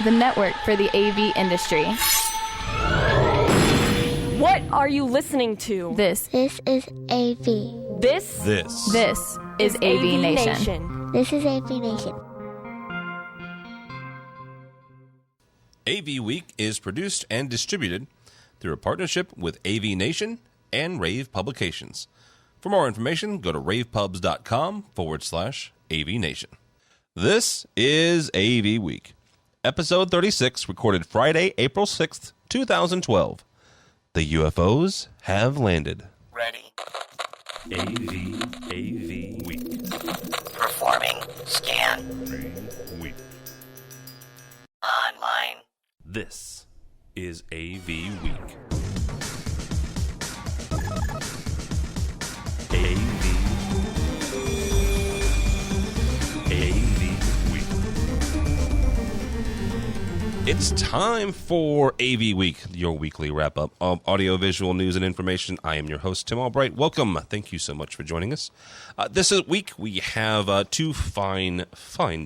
the network for the AV industry. What are you listening to? This is AV. This is AVNation. This is AVNation. AVWeek is produced and distributed through a partnership with AVNation and Rave Publications. For more information, go to ravepubs.com/AVNation. This is AVWeek, episode 36, recorded Friday, April 6th, 2012. The UFOs have landed. Ready. AVWeek. Performing scan. Week. Online. This is AVWeek. AVWeek. It's time for AVWeek, your weekly wrap-up of audio-visual news and information. I am your host, Tim Albright. Welcome. Thank you so much for joining us. This week, we have two fine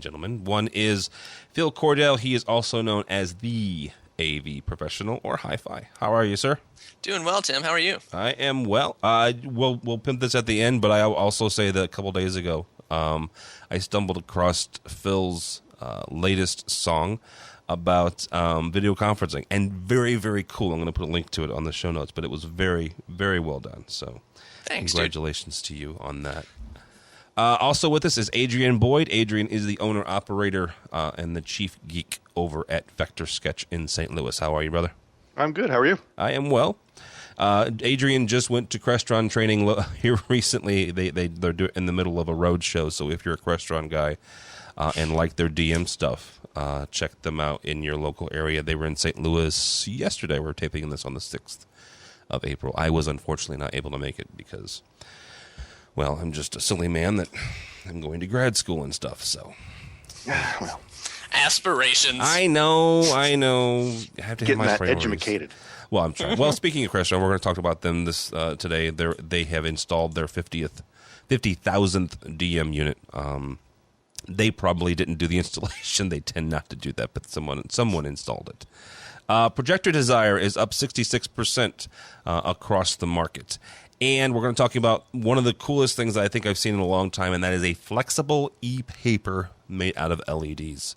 gentlemen. One is Phil Cordell. He is also known as the AV professional, or hi-fi. How are you, sir? Doing well, Tim. How are you? I am well. We'll pimp this at the end, but I'll also say that a couple days ago, I stumbled across Phil's latest song about video conferencing, and very, very cool. I'm going to put a link to it on the show notes, but it was very, very well done. So thanks, congratulations to you on that. Also with us is Adrian Boyd. Adrian is the owner-operator and the chief geek over at Vector Sketch in St. Louis. How are you, brother? I'm good. How are you? I am well. Adrian just went to Crestron training here recently. They're in the middle of a road show, so if you're a Crestron guy and like their DM stuff, check them out in your local area. They were in St. Louis yesterday. We're taping this on the 6th of April. I was unfortunately not able to make it because, well, I'm just a silly man that I'm going to grad school and stuff, so. Well, aspirations. I know. I have to getting have my that priorities. educated. Well, I'm trying. Well, speaking of Crestron, we're going to talk about them this today. They have installed their 50,000th DM unit. They probably didn't do the installation. They tend not to do that, but someone installed it. Projector Desire is up 66% across the market. And we're going to talk about one of the coolest things that I think I've seen in a long time, and that is a flexible e-paper made out of LEDs.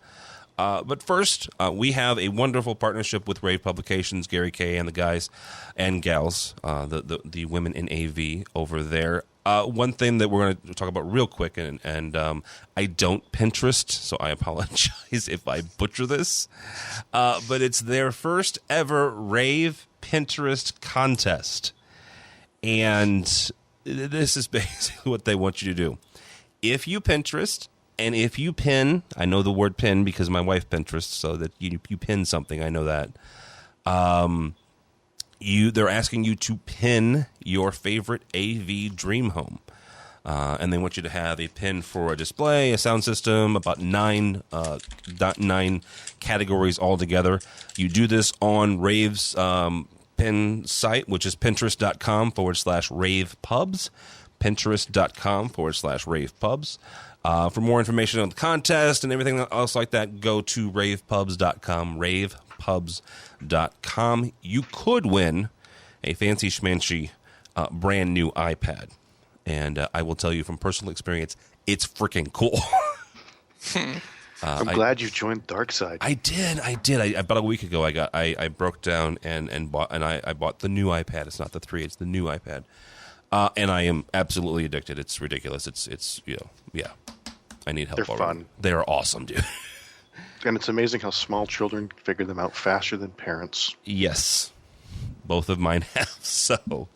But first, we have a wonderful partnership with Rave Publications, Gary Kay and the guys and gals, the women in AV over there. One thing that we're going to talk about real quick, and I don't Pinterest, so I apologize if I butcher this, but it's their first ever Rave Pinterest contest. And this is basically what they want you to do. If you Pinterest, and if you pin, I know the word pin because my wife Pinterests, so that you pin something, I know that. They're asking you to pin your favorite AV dream home. And they want you to have a pin for a display, a sound system, about 9 categories altogether. You do this on Rave's pin site, which is pinterest.com/ravepubs. Pinterest.com/ravepubs. For more information on the contest and everything else like that, go to ravepubs.com, ravepubs.com. You could win a fancy schmancy brand new iPad. And I will tell you from personal experience, it's freaking cool. I'm glad you joined Dark Side. I did. About a week ago, I broke down and bought the new iPad. It's not the 3, it's the new iPad. And I am absolutely addicted. It's ridiculous. It's yeah. I need help. They're already. fun. They're awesome, dude. And it's amazing how small children figure them out faster than parents. Yes. Both of mine have. So,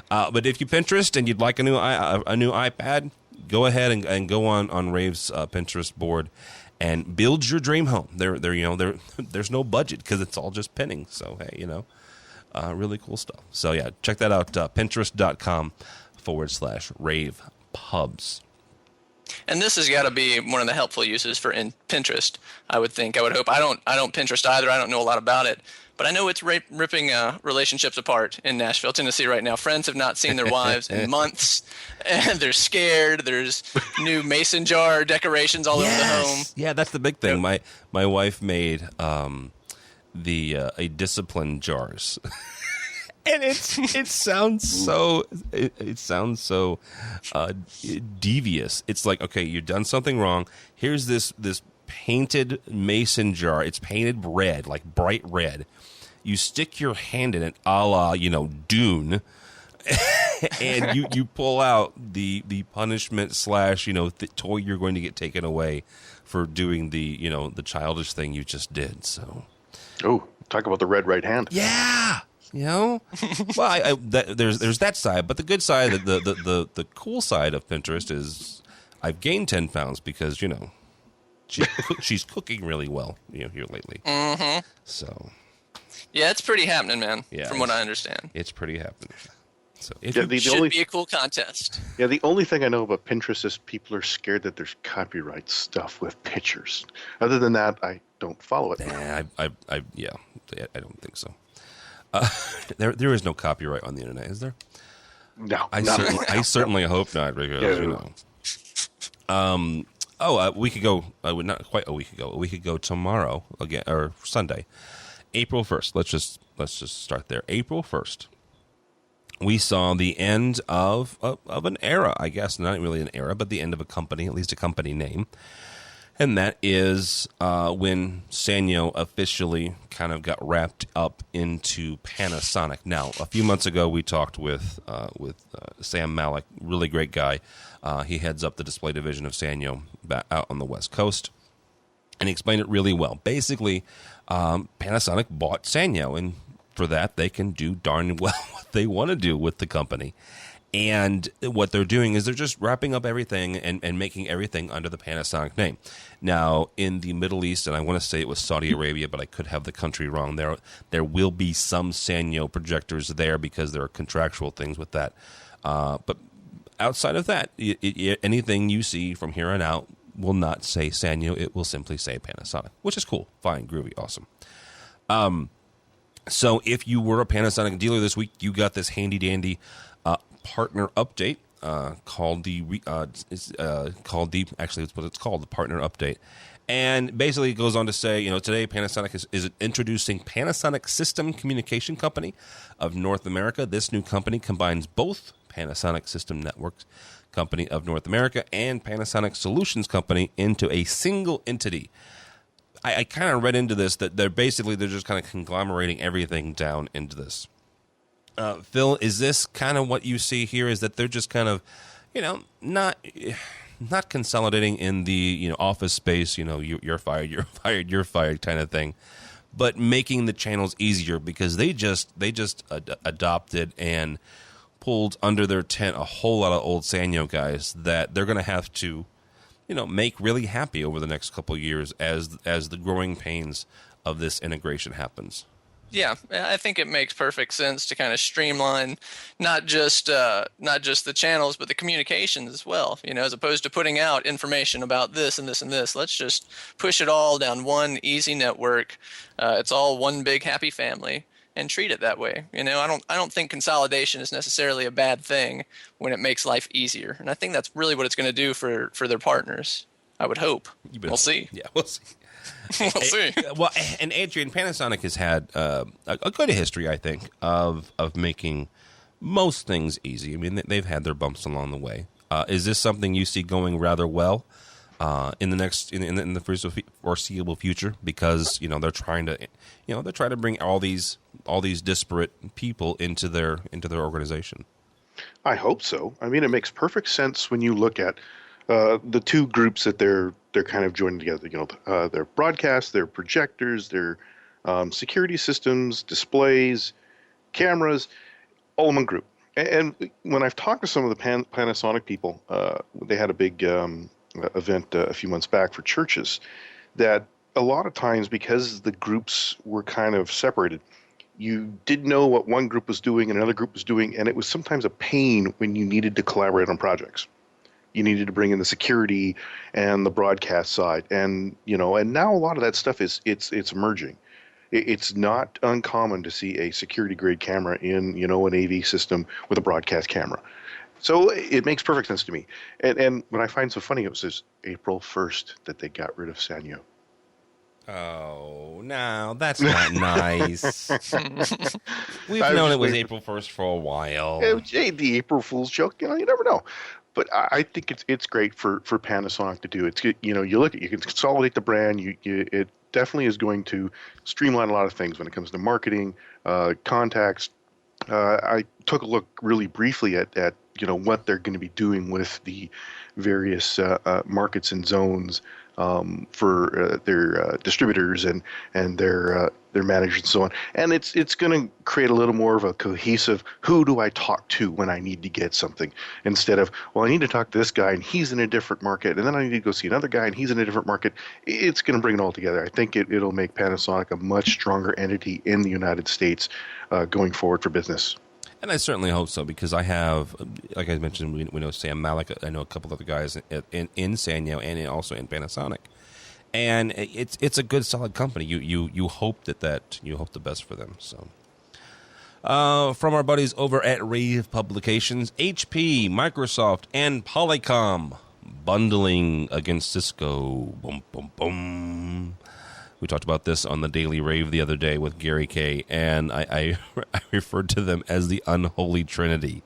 but if you Pinterest and you'd like a new iPad, go ahead and go on Rave's Pinterest board and build your dream home. There's no budget because it's all just pinning. So hey, really cool stuff. So yeah, check that out. Pinterest.com/ravepubs. And this has got to be one of the helpful uses for Pinterest, I would think. I would hope. I don't Pinterest either. I don't know a lot about it. But I know it's ripping relationships apart in Nashville, Tennessee right now. Friends have not seen their wives in months, and they're scared. There's new mason jar decorations all over the home. Yeah, that's the big thing. My wife made a discipline jars. And it sounds so devious. It's like, okay, you've done something wrong. Here's this painted mason jar. It's painted red, like bright red. You stick your hand in it, a la Dune, and you pull out the punishment / the toy you're going to get taken away for doing the childish thing you just did. So, talk about the red right hand. Yeah. Well, there's that side, but the good side, the cool side of Pinterest is I've gained 10 pounds because she's cooking really well here lately. Mm-hmm. So yeah, it's pretty happening, man. Yeah, from what I understand, it's pretty happening. So it should be a cool contest. Yeah, the only thing I know about Pinterest is people are scared that there's copyright stuff with pictures. Other than that, I don't follow it. I don't think so. There is no copyright on the internet, is there? No, I certainly hope not, because a week ago, not quite a week ago. A week ago tomorrow, again, or Sunday, April 1st. Let's just start there. April 1st, we saw the end of an era. I guess not really an era, but the end of a company, at least a company name. And that is when Sanyo officially kind of got wrapped up into Panasonic. Now, a few months ago, we talked with Sam Malik, really great guy. He heads up the display division of Sanyo back out on the West Coast, and he explained it really well. Basically, Panasonic bought Sanyo, and for that, they can do darn well what they want to do with the company. And what they're doing is they're just wrapping up everything and making everything under the Panasonic name. Now, in the Middle East, and I want to say it was Saudi Arabia, but I could have the country wrong. There will be some Sanyo projectors there because there are contractual things with that. But outside of that, anything you see from here on out will not say Sanyo. It will simply say Panasonic, which is cool, fine, groovy, awesome. So if you were a Panasonic dealer this week, you got this handy-dandy partner update called the partner update, and basically it goes on to say, today Panasonic is introducing Panasonic System Communication Company of North America. This new company combines both Panasonic System Networks Company of North America and Panasonic Solutions Company into a single entity. I kind of read into this that they're just kind of conglomerating everything down into this. Phil, is this kind of what you see here? Is that they're just kind of, not consolidating in the office space? You're fired, you're fired, you're fired kind of thing, but making the channels easier because they just adopted and pulled under their tent a whole lot of old Sanyo guys that they're going to have to, make really happy over the next couple of years as the growing pains of this integration happens. Yeah, I think it makes perfect sense to kind of streamline not just the channels, but the communications as well. As opposed to putting out information about this and this and this, let's just push it all down one easy network. It's all one big happy family, and treat it that way. I don't think consolidation is necessarily a bad thing when it makes life easier, and I think that's really what it's going to do for their partners. I would hope. We'll see. Yeah, we'll see. We'll see. Well, and Adrian, Panasonic has had a good history, I think, of making most things easy. I mean, they've had their bumps along the way. Is this something you see going rather well in the foreseeable future? Because they're trying to bring all these disparate people into their organization. I hope so. I mean, it makes perfect sense when you look at the two groups that they're kind of joining together. Their broadcast, their projectors, their security systems, displays, cameras, all in one group. And when I've talked to some of the Panasonic people, they had a big event a few months back for churches, that a lot of times, because the groups were kind of separated, you didn't know what one group was doing and another group was doing, and it was sometimes a pain when you needed to collaborate on projects. You needed to bring in the security and the broadcast side, and and now a lot of that stuff it's emerging. It's not uncommon to see a security grade camera in an AV system with a broadcast camera. So it makes perfect sense to me. And what I find so funny, it was April 1st that they got rid of Sanyo. Oh, no, that's not nice. We've known it was April 1st for a while. The April Fool's joke, you never know. But I think it's great for Panasonic to do. It's you look at, you can consolidate the brand. It definitely is going to streamline a lot of things when it comes to marketing, contacts. I took a look really briefly at what they're going to be doing with the various markets and zones for their distributors and their managers and so on. And it's going to create a little more of a cohesive, who do I talk to when I need to get something, instead of, well, I need to talk to this guy and he's in a different market, and then I need to go see another guy and he's in a different market. It's going to bring it all together. I think it'll make Panasonic a much stronger entity in the United States going forward for business. And I certainly hope so, because I have, like I mentioned, we know Sam Malik. I know a couple of other guys in Sanyo and also in Panasonic, and it's a good, solid company. You hope you hope the best for them. So, from our buddies over at Rave Publications, HP, Microsoft, and Polycom bundling against Cisco. Boom, boom, boom. We talked about this on the Daily Rave the other day with Gary Kay, and I referred to them as the unholy trinity.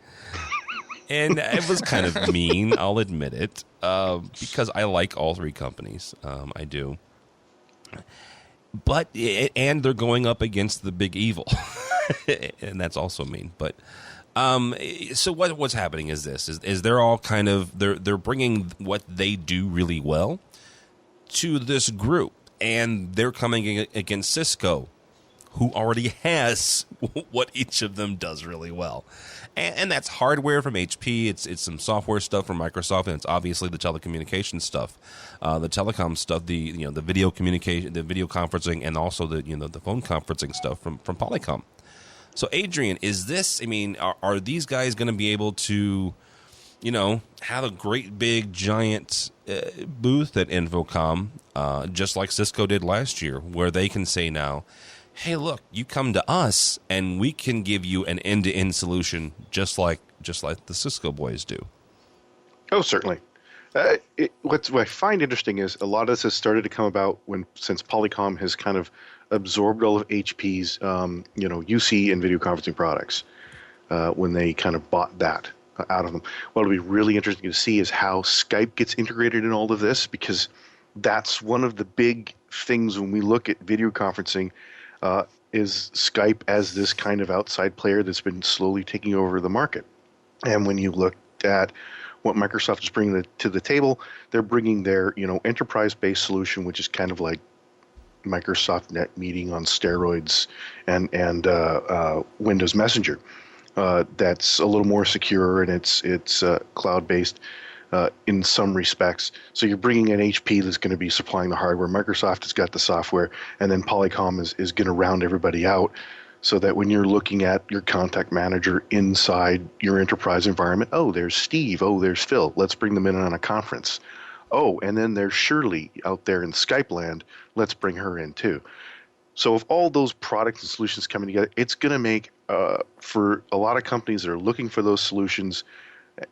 And it was kind of mean, I'll admit it, because I like all three companies. I do. And they're going up against the big evil. And that's also mean. But so what's happening is this, is they're all kind of, they're bringing what they do really well to this group. And they're coming against Cisco, who already has what each of them does really well. And that's hardware from HP. It's some software stuff from Microsoft, and it's obviously the telecommunications stuff, the telecom stuff, the video communication, the video conferencing, and also the phone conferencing stuff from Polycom. So, Adrian, is this? I mean, are these guys going to be able to, have a great big giant booth at InfoComm, just like Cisco did last year, where they can say now, hey, look, you come to us and we can give you an end-to-end solution just like the Cisco boys do? Oh, certainly. What I find interesting is a lot of this has started to come about since Polycom has kind of absorbed all of HP's UC and video conferencing products when they kind of bought that out of them. What'll be really interesting to see is how Skype gets integrated in all of this, because that's one of the big things when we look at video conferencing, is Skype as this kind of outside player that's been slowly taking over the market. And when you look at what Microsoft is bringing to the table, they're bringing their enterprise-based solution, which is kind of like Microsoft Net Meeting on steroids, and Windows Messenger. That's a little more secure, and it's cloud-based in some respects. So you're bringing in HP that's going to be supplying the hardware. Microsoft has got the software, and then Polycom is going to round everybody out, so that when you're looking at your contact manager inside your enterprise environment, oh, there's Steve, oh, there's Phil, let's bring them in on a conference. Oh, and then there's Shirley out there in Skype land, let's bring her in too. So if all those products and solutions coming together, it's going to make, for a lot of companies that are looking for those solutions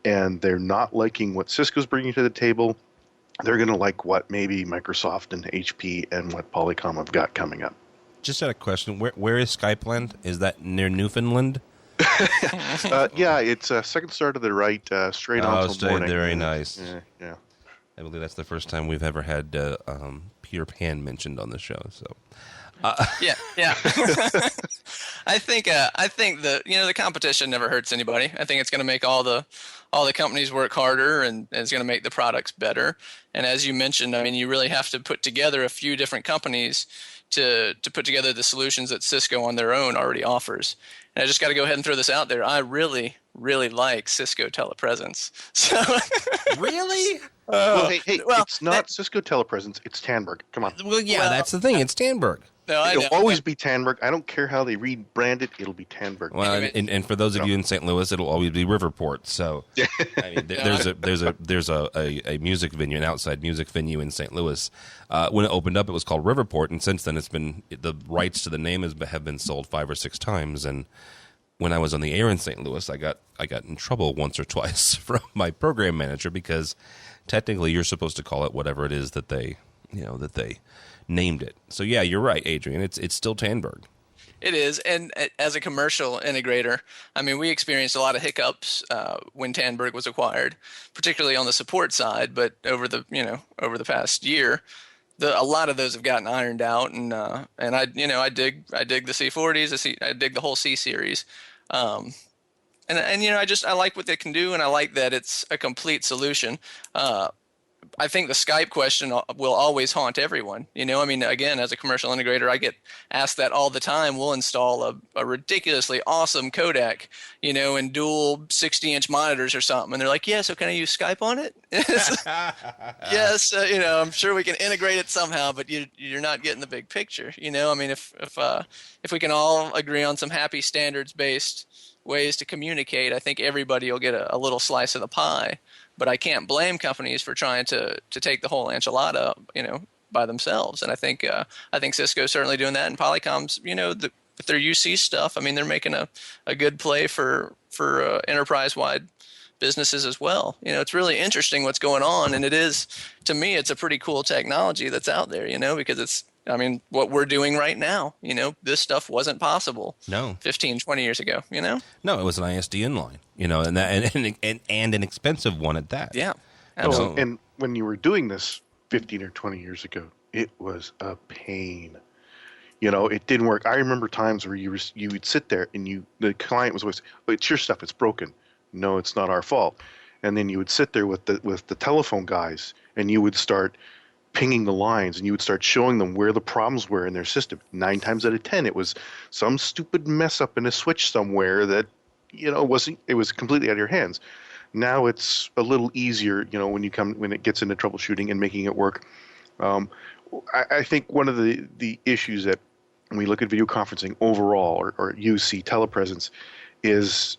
and they're not liking what Cisco's bringing to the table, they're going to like what maybe Microsoft and HP and what Polycom have got coming up. Just had a question. Where is Skypeland? Is that near Newfoundland? Yeah, it's second star to the right, straight on till morning. Very nice. Yeah. I believe that's the first time we've ever had Peter Pan mentioned on the show. So. Yeah. I think the competition never hurts anybody. I think it's going to make all the companies work harder, and it's going to make the products better. And as you mentioned, I mean, you really have to put together a few different companies to put together the solutions that Cisco on their own already offers. And I just got to go ahead and throw this out there. I really, really like Cisco telepresence. So really? Well, it's not Cisco telepresence. It's Tandberg. Come on. Well, yeah, that's the thing. It's Tandberg. No, I know. It'll always be Tandberg. I don't care how they rebrand it. It'll be Tandberg. Well, and for those of you in St. Louis, it'll always be Riverport. So, I mean, there's a music venue, an outside music venue in St. Louis. When it opened up, it was called Riverport, and since then, the rights to the name have been sold 5 or 6 times. And when I was on the air in St. Louis, I got in trouble once or twice from my program manager because technically you're supposed to call it whatever it is that they named it. So yeah, you're right, Adrian. It's still Tandberg. It is, and as a commercial integrator, I mean, we experienced a lot of hiccups when Tandberg was acquired, particularly on the support side. But over the past year, a lot of those have gotten ironed out, and I dig the C40s, I dig the whole C series, and I like what they can do, and I like that it's a complete solution. I think the Skype question will always haunt everyone. I mean, again, as a commercial integrator, I get asked that all the time. We'll install a ridiculously awesome codec, and dual 60-inch monitors or something. And they're like, yeah, so can I use Skype on it? Yes, I'm sure we can integrate it somehow, but you're not getting the big picture. I mean, if we can all agree on some happy standards-based ways to communicate, I think everybody will get a little slice of the pie. But I can't blame companies for trying to take the whole enchilada, by themselves. And I think Cisco's certainly doing that. And Polycom's, with their UC stuff, I mean, they're making a good play for enterprise-wide businesses as well. It's really interesting what's going on. And to me, it's a pretty cool technology that's out there, because what we're doing right now, this stuff wasn't possible 15, 20 years ago, No, it was an ISDN line, and an expensive one at that. Yeah, absolutely. And when you were doing this 15 or 20 years ago, it was a pain. It didn't work. I remember times where you would sit there and the client was always, oh, it's your stuff, it's broken. No, it's not our fault. And then you would sit there with the telephone guys and you would start pinging the lines and you would start showing them where the problems were in their system. 9 times out of 10, it was some stupid mess up in a switch somewhere that, it was completely out of your hands. Now it's a little easier, when it gets into troubleshooting and making it work. I think one of the issues that when we look at video conferencing overall or UC telepresence is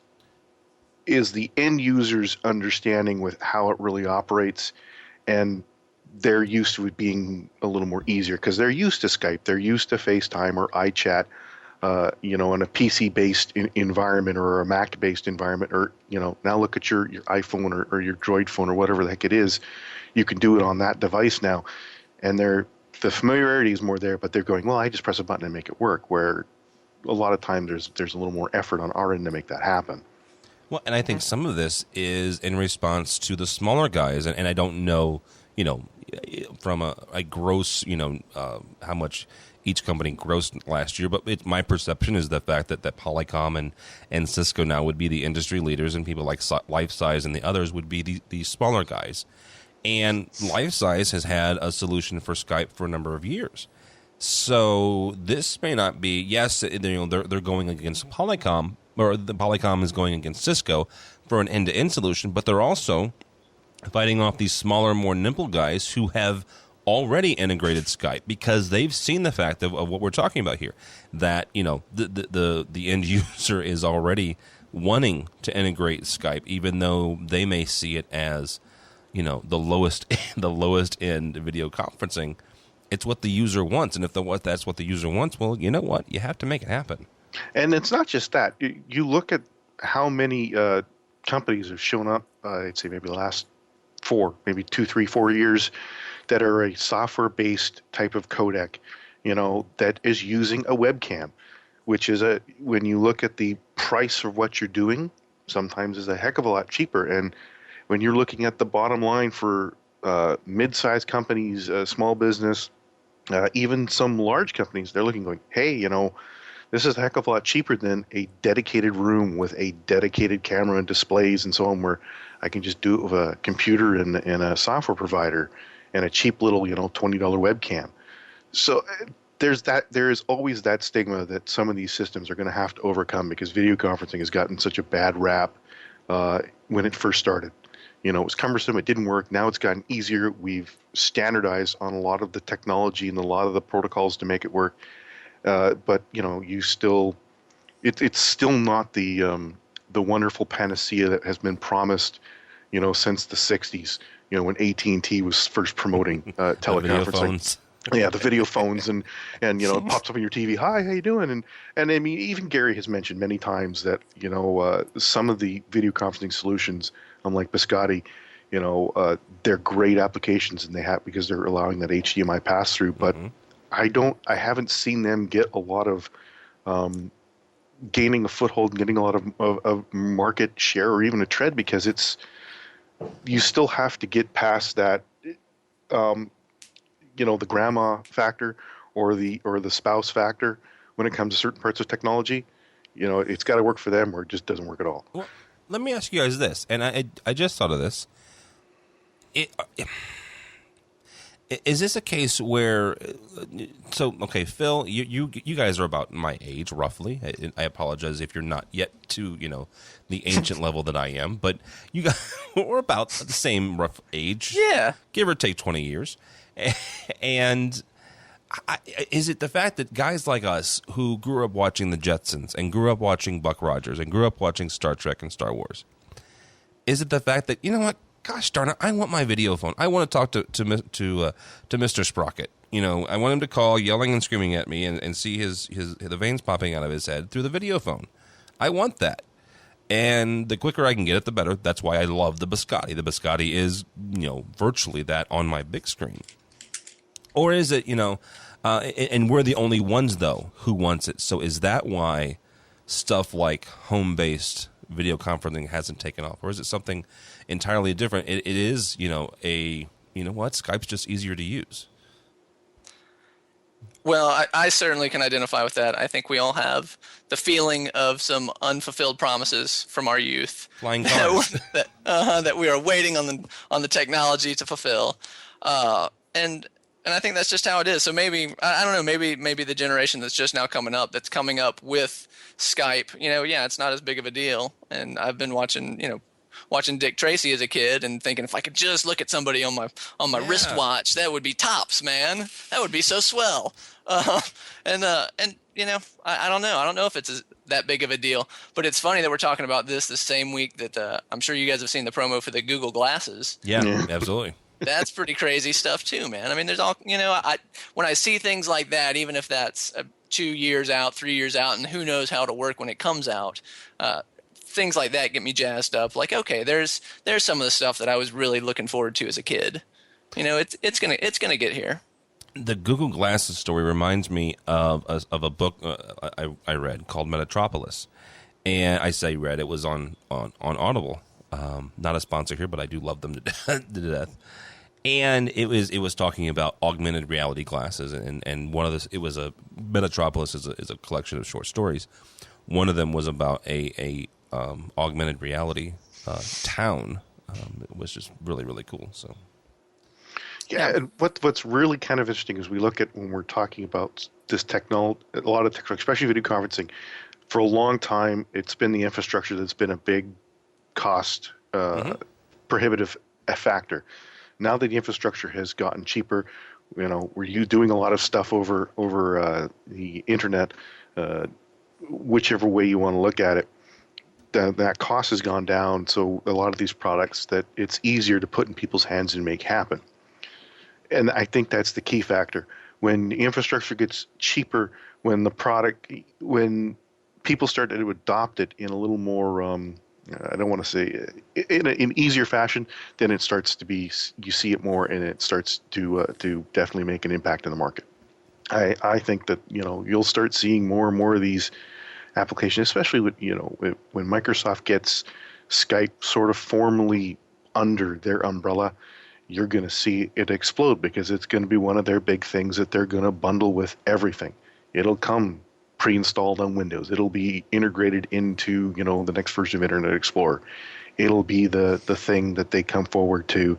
the end user's understanding with how it really operates, and they're used to it being a little more easier because they're used to Skype, they're used to FaceTime or iChat, in a PC-based environment or a Mac-based environment, or now look at your iPhone or your Droid phone or whatever the heck it is, you can do it on that device now, and the familiarity is more there, but they're going, well, I just press a button and make it work. Where a lot of times there's a little more effort on our end to make that happen. Well, and I think some of this is in response to the smaller guys, and I don't know, from a gross, how much each company grossed last year, but my perception is the fact that Polycom and Cisco now would be the industry leaders, and people like LifeSize and the others would be the smaller guys. And LifeSize has had a solution for Skype for a number of years. So this may not be, yes, they're going against Polycom, or the Polycom is going against Cisco for an end-to-end solution, but they're also fighting off these smaller, more nimble guys who have already integrated Skype because they've seen the fact of what we're talking about here, that the end user is already wanting to integrate Skype, even though they may see it as the lowest end video conferencing. It's what the user wants, and if that's what the user wants, well, you know what? You have to make it happen. And it's not just that. You look at how many companies have shown up, I'd say maybe the last 2, 3, 4 years, that are a software-based type of codec, that is using a webcam, which is when you look at the price of what you're doing, sometimes is a heck of a lot cheaper. And when you're looking at the bottom line for mid-sized companies, small business, even some large companies, they're looking going, hey, this is a heck of a lot cheaper than a dedicated room with a dedicated camera and displays and so on, where I can just do it with a computer and a software provider and a cheap little, $20 webcam. So there is always that stigma that some of these systems are going to have to overcome because video conferencing has gotten such a bad rap when it first started. It was cumbersome. It didn't work. Now it's gotten easier. We've standardized on a lot of the technology and a lot of the protocols to make it work. but you still, it's still not the wonderful panacea that has been promised, since the '60s. When AT&T was first promoting teleconferencing. Yeah, the video phones and it pops up on your TV. Hi, how you doing? And I mean, even Gary has mentioned many times that some of the video conferencing solutions, like Biscotti, they're great applications and they have because they're allowing that HDMI pass through. But I haven't seen them get a lot of gaining a foothold and getting a lot of market share or even a tread because you still have to get past that. The grandma factor or the spouse factor when it comes to certain parts of technology. It's got to work for them or it just doesn't work at all. Well, let me ask you guys this, and I just thought of this. Is this a case where okay, Phil, you guys are about my age roughly. I apologize if you're not yet to the ancient level that I am, but you guys we're about the same rough age, give or take 20 years. And is it the fact that guys like us who grew up watching the Jetsons and grew up watching Buck Rogers and grew up watching Star Trek and Star Wars, is it the fact that what? Gosh darn it! I want my video phone. I want to talk to Mr. Sprocket. I want him to call, yelling and screaming at me, and see the veins popping out of his head through the video phone. I want that, and the quicker I can get it, the better. That's why I love the Biscotti. The Biscotti is virtually that on my big screen. Or is it, and we're the only ones, though, who wants it. So is that why stuff like home-based video conferencing hasn't taken off? Or is it something entirely different? It is, Skype's just easier to use. Well, I certainly can identify with that. I think we all have the feeling of some unfulfilled promises from our youth. Flying cars. that we are waiting on the technology to fulfill. And I think that's just how it is. So maybe, I don't know, maybe the generation that's just now coming up with Skype, it's not as big of a deal. And I've been watching Dick Tracy as a kid and thinking if I could just look at somebody on my wristwatch, that would be tops, man. That would be so swell. I don't know. I don't know if it's that big of a deal. But it's funny that we're talking about this the same week that I'm sure you guys have seen the promo for the Google Glasses. Yeah. Absolutely. That's pretty crazy stuff too, man. I mean, there's all, when I see things like that, even if that's 2 years out, 3 years out, and who knows how it'll work when it comes out, things like that get me jazzed up. Like, okay, there's some of the stuff that I was really looking forward to as a kid. It's gonna get here. The Google Glasses story reminds me of a book I read called Metropolis, and I say read. It was on Audible. Not a sponsor here, but I do love them to death. And it was talking about augmented reality glasses, and one of it was a Metropolis is a collection of short stories. One of them was about a augmented reality town. It was just really, really cool. So yeah, and what's really kind of interesting is we look at when we're talking about this technology, a lot of technology, especially video conferencing. For a long time, it's been the infrastructure that's been a big cost prohibitive factor. Now that the infrastructure has gotten cheaper, we're doing a lot of stuff over the internet, whichever way you want to look at it. That cost has gone down, so a lot of these products that it's easier to put in people's hands and make happen. And I think that's the key factor. When the infrastructure gets cheaper, when people start to adopt it in a little more I don't want to say in an easier fashion, then it starts to be, you see it more, and it starts to definitely make an impact in the market. I think that you'll start seeing more and more of these applications, especially with when Microsoft gets Skype sort of formally under their umbrella. You're going to see it explode because it's going to be one of their big things that they're going to bundle with everything. It'll come pre-installed on Windows. It'll be integrated into, the next version of Internet Explorer. It'll be the thing that they come forward to.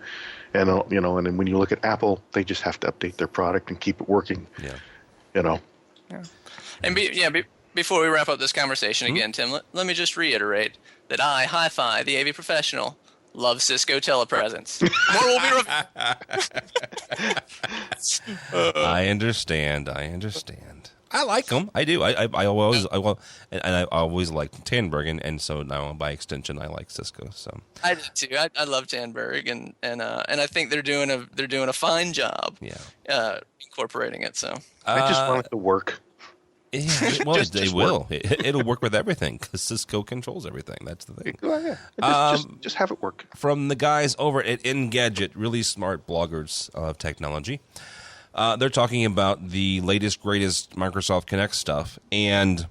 And, and then when you look at Apple, they just have to update their product and keep it working. Yeah. Yeah. And before we wrap up this conversation again, Tim, let me just reiterate that I, Hi-Fi, the AV professional, love Cisco telepresence. More will be I understand. I like them. I do. I always liked Tandberg, and so now by extension I like Cisco. So I do too. I love Tandberg, and I think they're doing a fine job. Yeah. Incorporating it. So I just want it to work. Yeah, well, they will. Work. It'll work with everything because Cisco controls everything. That's the thing. Well, yeah. Just have it work. From the guys over at Engadget, really smart bloggers of technology, they're talking about the latest, greatest Microsoft Kinect stuff. And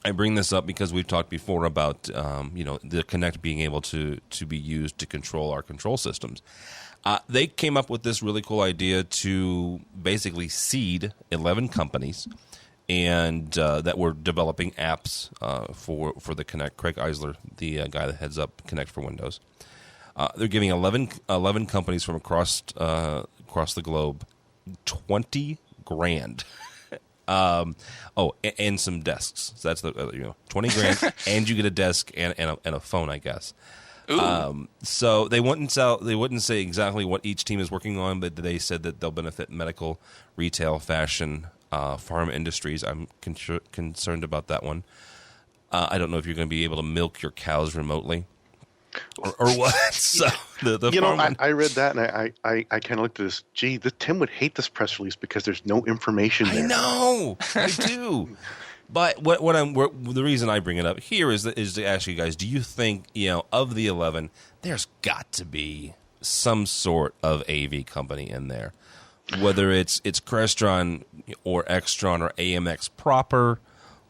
I bring this up because we've talked before about the Kinect being able to be used to control our control systems. They came up with this really cool idea to basically seed 11 companies and that were developing apps for the Kinect. Craig Eisler, the guy that heads up Kinect for Windows, they're giving 11 companies from across the globe $20 grand. And some desks. So that's the 20 grand, and you get a desk and a phone, I guess. So they wouldn't say exactly what each team is working on, but they said that they'll benefit medical, retail, fashion, pharma industries. I'm concerned about that one. I don't know if you're going to be able to milk your cows remotely or what. So I read that and I kind of looked at this. Gee, Tim would hate this press release because there's no information there. I know, I do. But the reason I bring it up here is to ask you guys: do you think of the 11, there's got to be some sort of AV company in there, whether it's Crestron or Extron or AMX proper,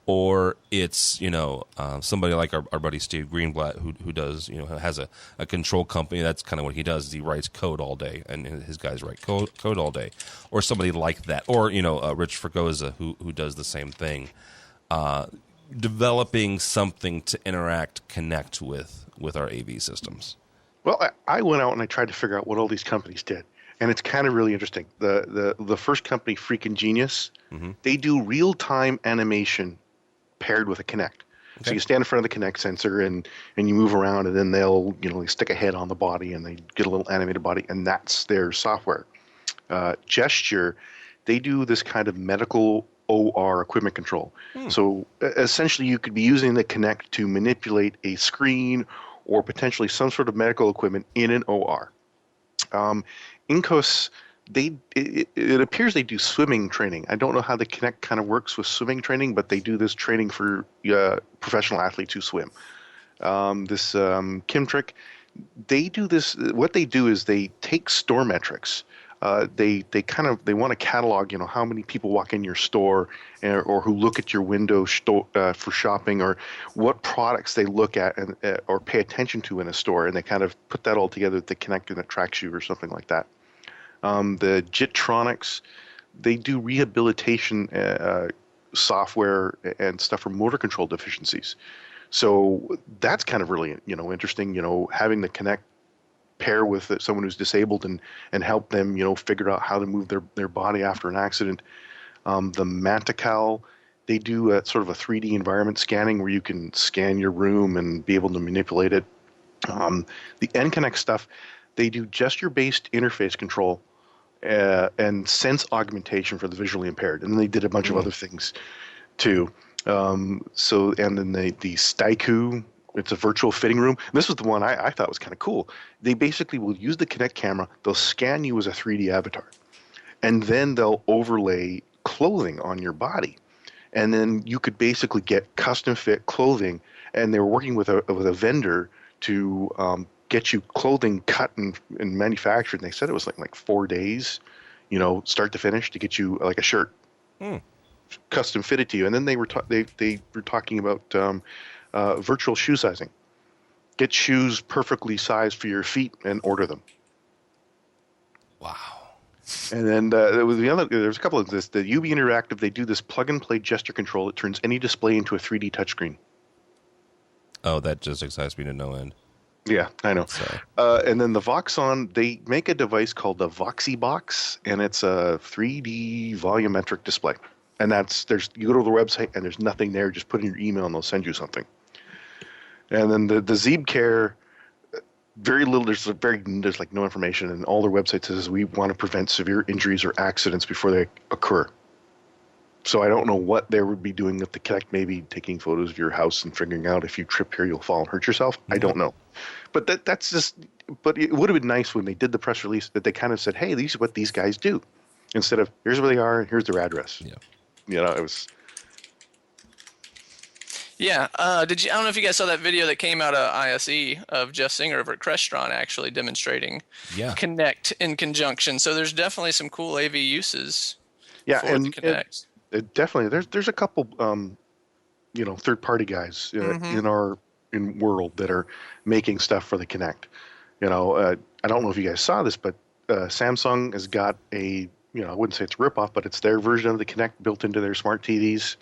or it's somebody like our buddy Steve Greenblatt who does has a control company. That's kind of what he does. Is he writes code all day, and his guys write code all day, or somebody like that, or Rich Fregosa who does the same thing. Developing something to connect with our AV systems. Well, I went out and I tried to figure out what all these companies did, and it's kind of really interesting. The first company, Freaking Genius, they do real-time animation paired with a Kinect. Okay. So you stand in front of the Kinect sensor and you move around, and then they'll they stick a head on the body and they get a little animated body, and that's their software. Gesture, they do this kind of medical OR equipment control. So essentially you could be using the Kinect to manipulate a screen or potentially some sort of medical equipment in an OR. Incos, it appears they do swimming training. I don't know how the Kinect kind of works with swimming training, but they do this training for professional athletes who swim. Kimtrick, they do this. What they do is they take store metrics. They want to catalog, how many people walk in your store or who look at your window for shopping, or what products they look at or pay attention to in a store, and they kind of put that all together with the Kinect and it tracks you or something like that. The Jitronics, they do rehabilitation software and stuff for motor control deficiencies. So that's kind of really interesting. Having the Kinect pair with someone who's disabled and help them figure out how to move their body after an accident. The Mantical, they do sort of a 3D environment scanning where you can scan your room and be able to manipulate it. The NConnect stuff, they do gesture-based interface control and sense augmentation for the visually impaired, and then they did a bunch of other things too. And then the Staiku, it's a virtual fitting room. And this was the one I thought was kind of cool. They basically will use the Kinect camera. They'll scan you as a 3D avatar. And then they'll overlay clothing on your body. And then you could basically get custom fit clothing. And they were working with a vendor to get you clothing cut and manufactured. And they said it was like 4 days, start to finish, to get you like a shirt. Custom fitted to you. And then they were talking about virtual shoe sizing. Get shoes perfectly sized for your feet and order them. Wow. And then there's a couple of this. The UB Interactive, they do this plug and play gesture control that turns any display into a 3D touchscreen. Oh, that just excites me to no end. Yeah, I know. And then the Voxon, they make a device called the VoxyBox, and it's a 3D volumetric display. And you go to the website and there's nothing there. Just put in your email and they'll send you something. And then the ZeebCare, very little. There's like no information, and all their website says we want to prevent severe injuries or accidents before they occur. So I don't know what they would be doing with the Kinect, maybe taking photos of your house and figuring out if you trip here, you'll fall and hurt yourself. I don't know. But that's just, but it would have been nice when they did the press release that they kind of said, hey, these are what these guys do. Instead of, here's where they are, and here's their address. Yeah. It was. Yeah. I don't know if you guys saw that video that came out of ISE of Jeff Singer over at Crestron actually demonstrating Kinect in conjunction. So there's definitely some cool AV uses for the Kinect. Definitely. There's a couple, third-party guys in world that are making stuff for the Kinect. I don't know if you guys saw this, but Samsung has got I wouldn't say it's a ripoff, but it's their version of the Kinect built into their smart TVs.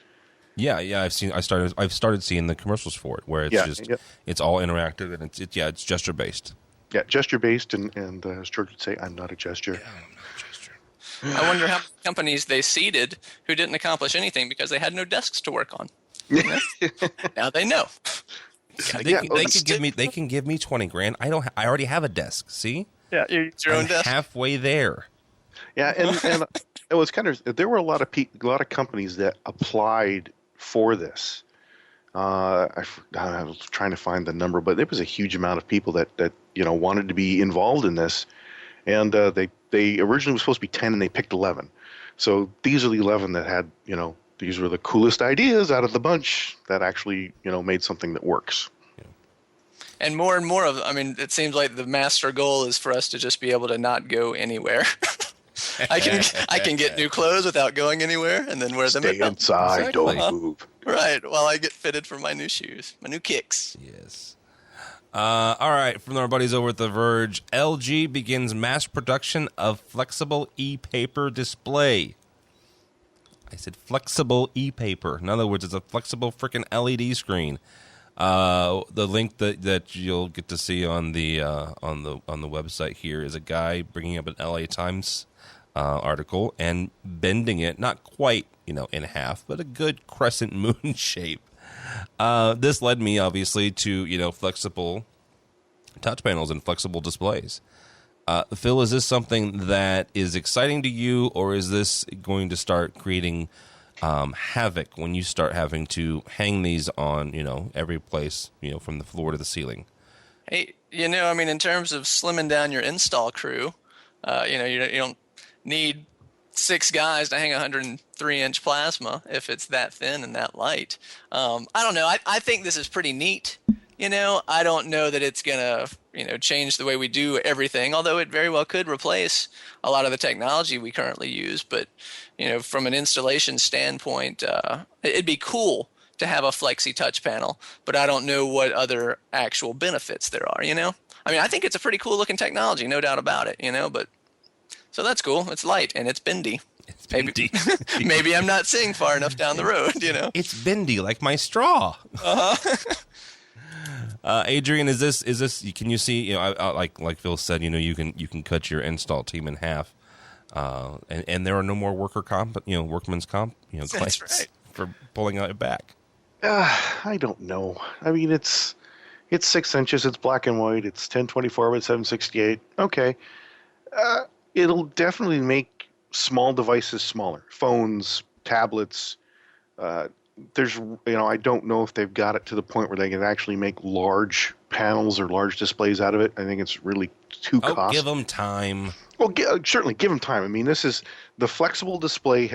Yeah. I've started seeing the commercials for it where it's it's all interactive and it's gesture based. Yeah, gesture based, and as George would say, I'm not a gesture. Yeah, I'm not a gesture. I wonder how many companies they seeded who didn't accomplish anything because they had no desks to work on. Now they know. They can give me $20,000. I already have a desk. See? Yeah, it's your own desk. Halfway there. Yeah, and it was kind of, there were a lot of companies that applied for this. I was trying to find the number, but there was a huge amount of people that wanted to be involved in this, and they originally was supposed to be 10, and they picked 11. So these are the 11 that had these were the coolest ideas out of the bunch that actually made something that works. And more of, it seems like the master goal is for us to just be able to not go anywhere. I can get new clothes without going anywhere, and then wear them Stay inside, Exactly. don't move. Right, while I get fitted for my new shoes, my new kicks. Yes. All right, from our buddies over at The Verge, LG begins mass production of flexible e-paper display. I said flexible e-paper. In other words, it's a flexible freaking LED screen. The link that you'll get to see on the website here is a guy bringing up an LA Times article and bending it, not quite in half, but a good crescent moon shape. This led me obviously to flexible touch panels and flexible displays. Phil, is this something that is exciting to you, or is this going to start creating havoc when you start having to hang these on every place from the floor to the ceiling? Hey, in terms of slimming down your install crew, you don't need 6 guys to hang a 103-inch plasma if it's that thin and that light. I don't know. I think this is pretty neat. I don't know that it's gonna change the way we do everything, although it very well could replace a lot of the technology we currently use. But from an installation standpoint, it'd be cool to have a flexi touch panel, but I don't know what other actual benefits there are. I think it's a pretty cool looking technology, no doubt about it. But so that's cool. It's light and it's bendy. It's bendy. Maybe I'm not seeing far enough down the road. It's bendy like my straw. Adrian, is this? Can you see? Like Phil said, you can cut your install team in half, and there are no more workman's comp, claims right. for pulling out it back. I don't know. It's 6 inches. It's black and white. It's 1024 by 768. Okay, it'll definitely make small devices smaller. Phones, tablets. I don't know if they've got it to the point where they can actually make large panels or large displays out of it. I think it's really too costly. Give them time. Well, certainly give them time. This is the flexible display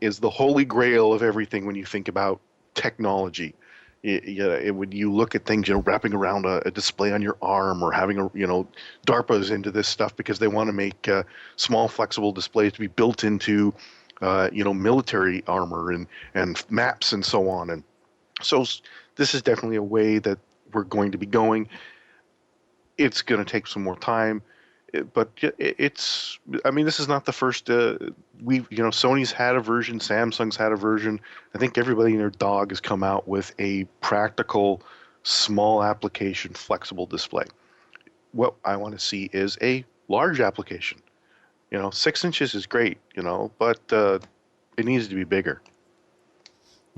is the holy grail of everything when you think about technology. When you look at things, wrapping around a display on your arm, or having DARPA's into this stuff because they want to make small flexible displays to be built into military armor and maps and so on. And so this is definitely a way that we're going to be going. It's going to take some more time, but this is not the first. Sony's had a version, Samsung's had a version. I think everybody and their dog has come out with a practical, small application, flexible display. What I want to see is a large application. 6 inches is great, but it needs to be bigger.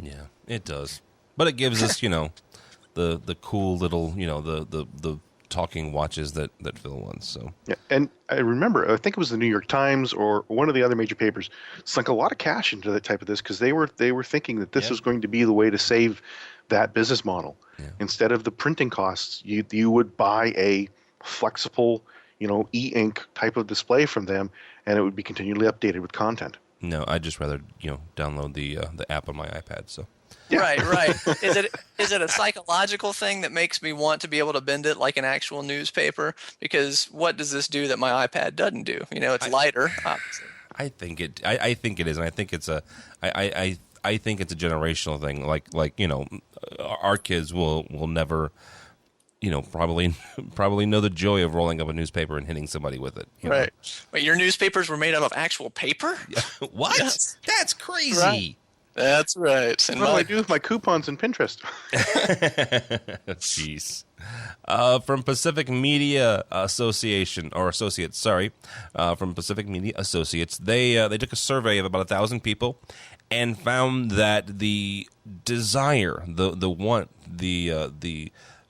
Yeah, it does. But it gives us, the cool little, the talking watches that fill one. So Yeah, and I remember, I think it was the New York Times or one of the other major papers sunk a lot of cash into that type of this because they were thinking that this was going to be the way to save that business model. Yeah. Instead of the printing costs, you would buy a flexible, e-ink type of display from them, and it would be continually updated with content. No, I'd just rather download the app on my iPad. So. Yeah. Right. Is it a psychological thing that makes me want to be able to bend it like an actual newspaper? Because what does this do that my iPad doesn't do? It's lighter, obviously. I think it is, and I think it's a generational thing. Like our kids will never, probably know the joy of rolling up a newspaper and hitting somebody with it. Right. Wait, your newspapers were made out of actual paper? Yeah. What? Yes. That's crazy. Right. That's right. And what do I do with my coupons in Pinterest? Jeez. From Pacific Media Association, or Associates, from Pacific Media Associates, they took a survey of about 1,000 people and found that the desire, the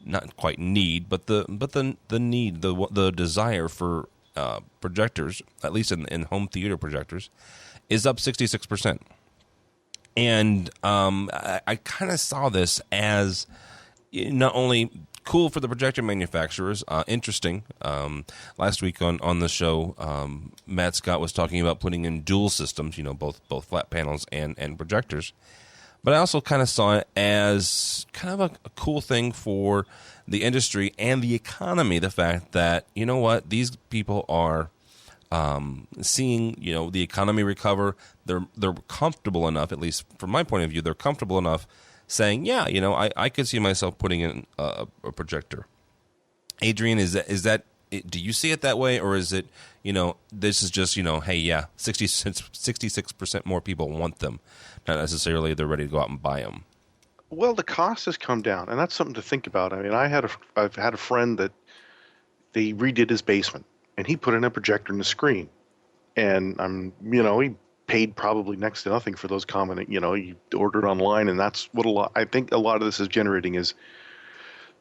not quite need, but the need, the desire for projectors, at least in home theater projectors, is up 66%. And I kind of saw this as not only cool for the projector manufacturers, interesting. Last week on the show, Matt Scott was talking about putting in dual systems, both flat panels and projectors. But I also kind of saw it as kind of a cool thing for the industry and the economy. The fact that, these people are seeing, the economy recover. They're comfortable enough, at least from my point of view, they're comfortable enough saying, yeah, I could see myself putting in a projector. Adrian, is that do you see it that way, or is it, this is just, hey, yeah, 66% more people want them, not necessarily they're ready to go out and buy them? Well, the cost has come down, and that's something to think about. I mean, I've had a friend that they redid his basement, and he put in a projector and a screen, and he paid probably next to nothing for those common, you ordered online, and that's what I think a lot of this is generating is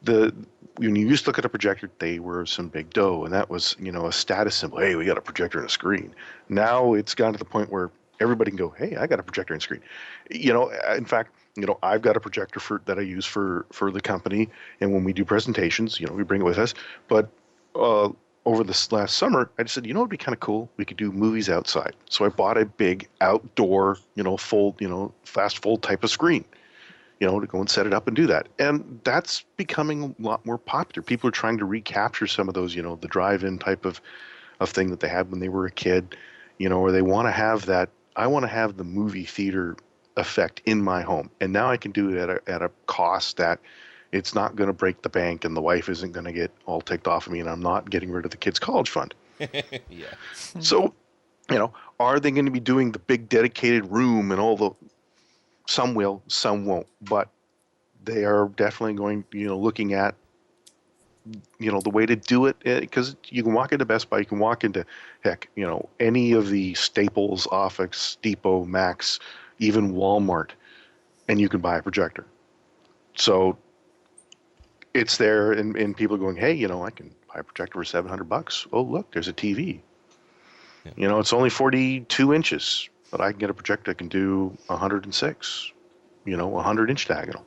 when you used to look at a projector, they were some big dough, and that was, a status symbol. Hey, we got a projector and a screen. Now it's gotten to the point where everybody can go, hey, I got a projector and screen. In fact, I've got a projector that I use for the company, and when we do presentations, we bring it with us. But over this last summer, I just said, it'd be kind of cool. We could do movies outside. So I bought a big outdoor, fold, fast fold type of screen, to go and set it up and do that. And that's becoming a lot more popular. People are trying to recapture some of those, the drive-in type of thing that they had when they were a kid, or they want to have that. I want to have the movie theater effect in my home. And now I can do it at a cost that it's not going to break the bank, and the wife isn't going to get all ticked off of me, and I'm not getting rid of the kids' college fund. Yeah. So, are they going to be doing the big dedicated room and all the? Some will, some won't, but they are definitely going, looking at, the way to do it, because you can walk into Best Buy, you can walk into, any of the Staples, Office Depot, Max, even Walmart, and you can buy a projector. So it's there, and people are going, hey, I can buy a projector for $700. Oh, look, there's a TV. Yeah. It's only 42 inches, but I can get a projector that can do 106, 100-inch diagonal.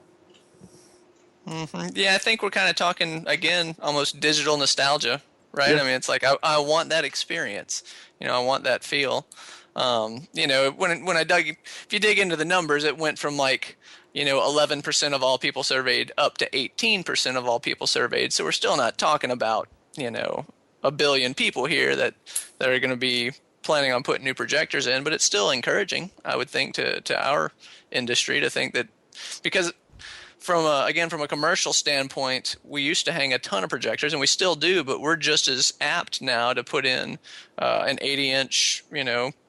Mm-hmm. Yeah, I think we're kind of talking, again, almost digital nostalgia, right? Yeah. I mean, it's like I want that experience. I want that feel. When if you dig into the numbers, it went from 11% of all people surveyed up to 18% of all people surveyed. So we're still not talking about, a billion people here that are going to be planning on putting new projectors in, but it's still encouraging, I would think, to our industry to think that, because from a commercial standpoint, we used to hang a ton of projectors, and we still do, but we're just as apt now to put in an 80-inch,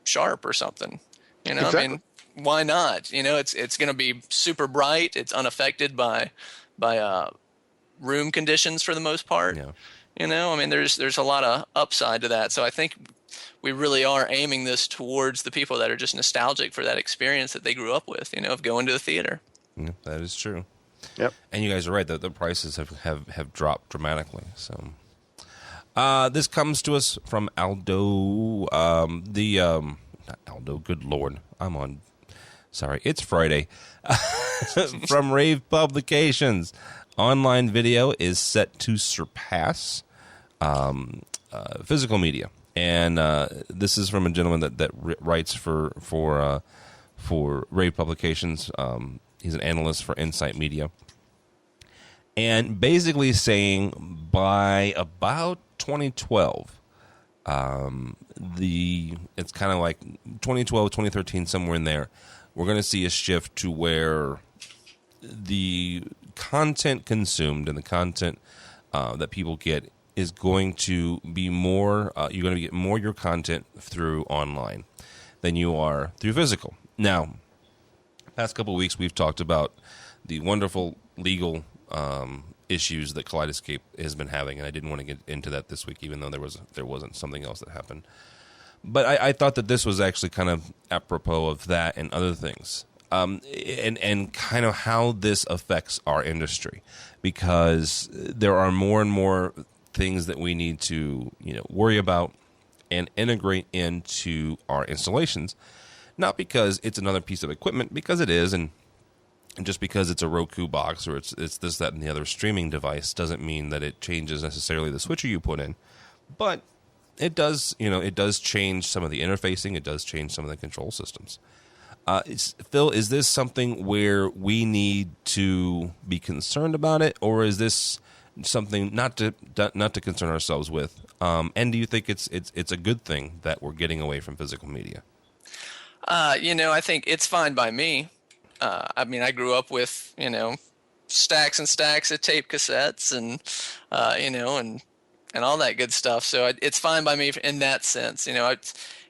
Sharp or something. Exactly. I mean, why not? It's going to be super bright. It's unaffected by room conditions for the most part. Yeah. I mean, there's a lot of upside to that. So I think we really are aiming this towards the people that are just nostalgic for that experience that they grew up with, of going to the theater. Yeah, that is true. Yep. And you guys are right that the prices have dropped dramatically. So this comes to us from Aldo. Not Aldo. Good Lord, Sorry, it's Friday. From Rave Publications, online video is set to surpass physical media, and this is from a gentleman that writes for Rave Publications. He's an analyst for Insight Media, and basically saying by about 2012, it's kind of like 2012, 2013, somewhere in there, we're going to see a shift to where the content consumed and the content that people get is going to be more, you're going to get more of your content through online than you are through physical. Now, past couple of weeks, we've talked about the wonderful legal issues that Kaleidoscape has been having, and I didn't want to get into that this week, even though there wasn't something else that happened. But I thought that this was actually kind of apropos of that and other things, and kind of how this affects our industry, because there are more and more things that we need to worry about and integrate into our installations. Not because it's another piece of equipment, because it is, and just because it's a Roku box or it's this, that, and the other streaming device doesn't mean that it changes necessarily the switcher you put in. But it does, it does change some of the interfacing. It does change some of the control systems. Phil, is this something where we need to be concerned about it, or is this something not to concern ourselves with? And do you think it's a good thing that we're getting away from physical media? I think it's fine by me. I mean, I grew up with, stacks and stacks of tape cassettes and all that good stuff. So it's fine by me in that sense.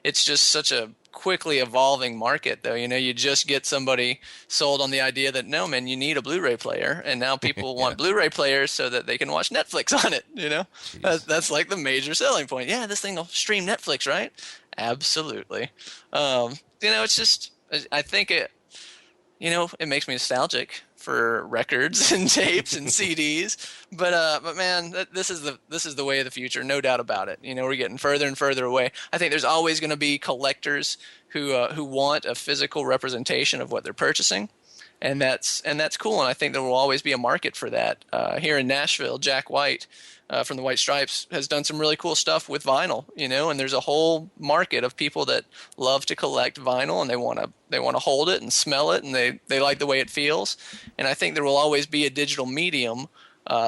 It's just such a quickly evolving market, though. You just get somebody sold on the idea that, no, man, you need a Blu-ray player. And now people want Blu-ray players so that they can watch Netflix on it. That's like the major selling point. Yeah, this thing will stream Netflix, right? Absolutely. It's just, I think it makes me nostalgic for records and tapes and CDs, but man, this is the way of the future, no doubt about it. We're getting further and further away. I think there's always going to be collectors who want a physical representation of what they're purchasing, and that's cool. And I think there will always be a market for that. Here in Nashville, Jack White from the White Stripes has done some really cool stuff with vinyl, and there's a whole market of people that love to collect vinyl, and they want to hold it and smell it, and they like the way it feels. And I think there will always be a digital medium,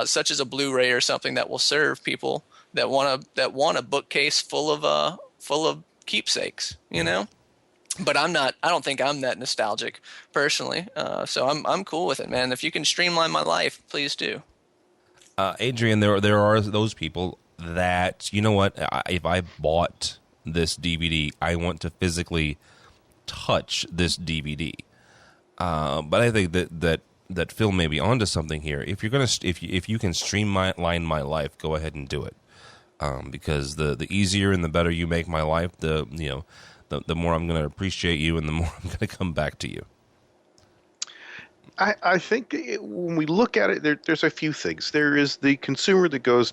such as a Blu-ray or something, that will serve people that want a bookcase full of keepsakes, But I don't think I'm that nostalgic personally. So I'm cool with it, man. If you can streamline my life, please do. Adrian, there are those people that, if I bought this DVD, I want to physically touch this DVD. But I think that Phil may be onto something here. If you can streamline my life, go ahead and do it. Because the easier and the better you make my life, the more I'm going to appreciate you, and the more I'm going to come back to you. I think when we look at it, there's a few things. There is the consumer that goes,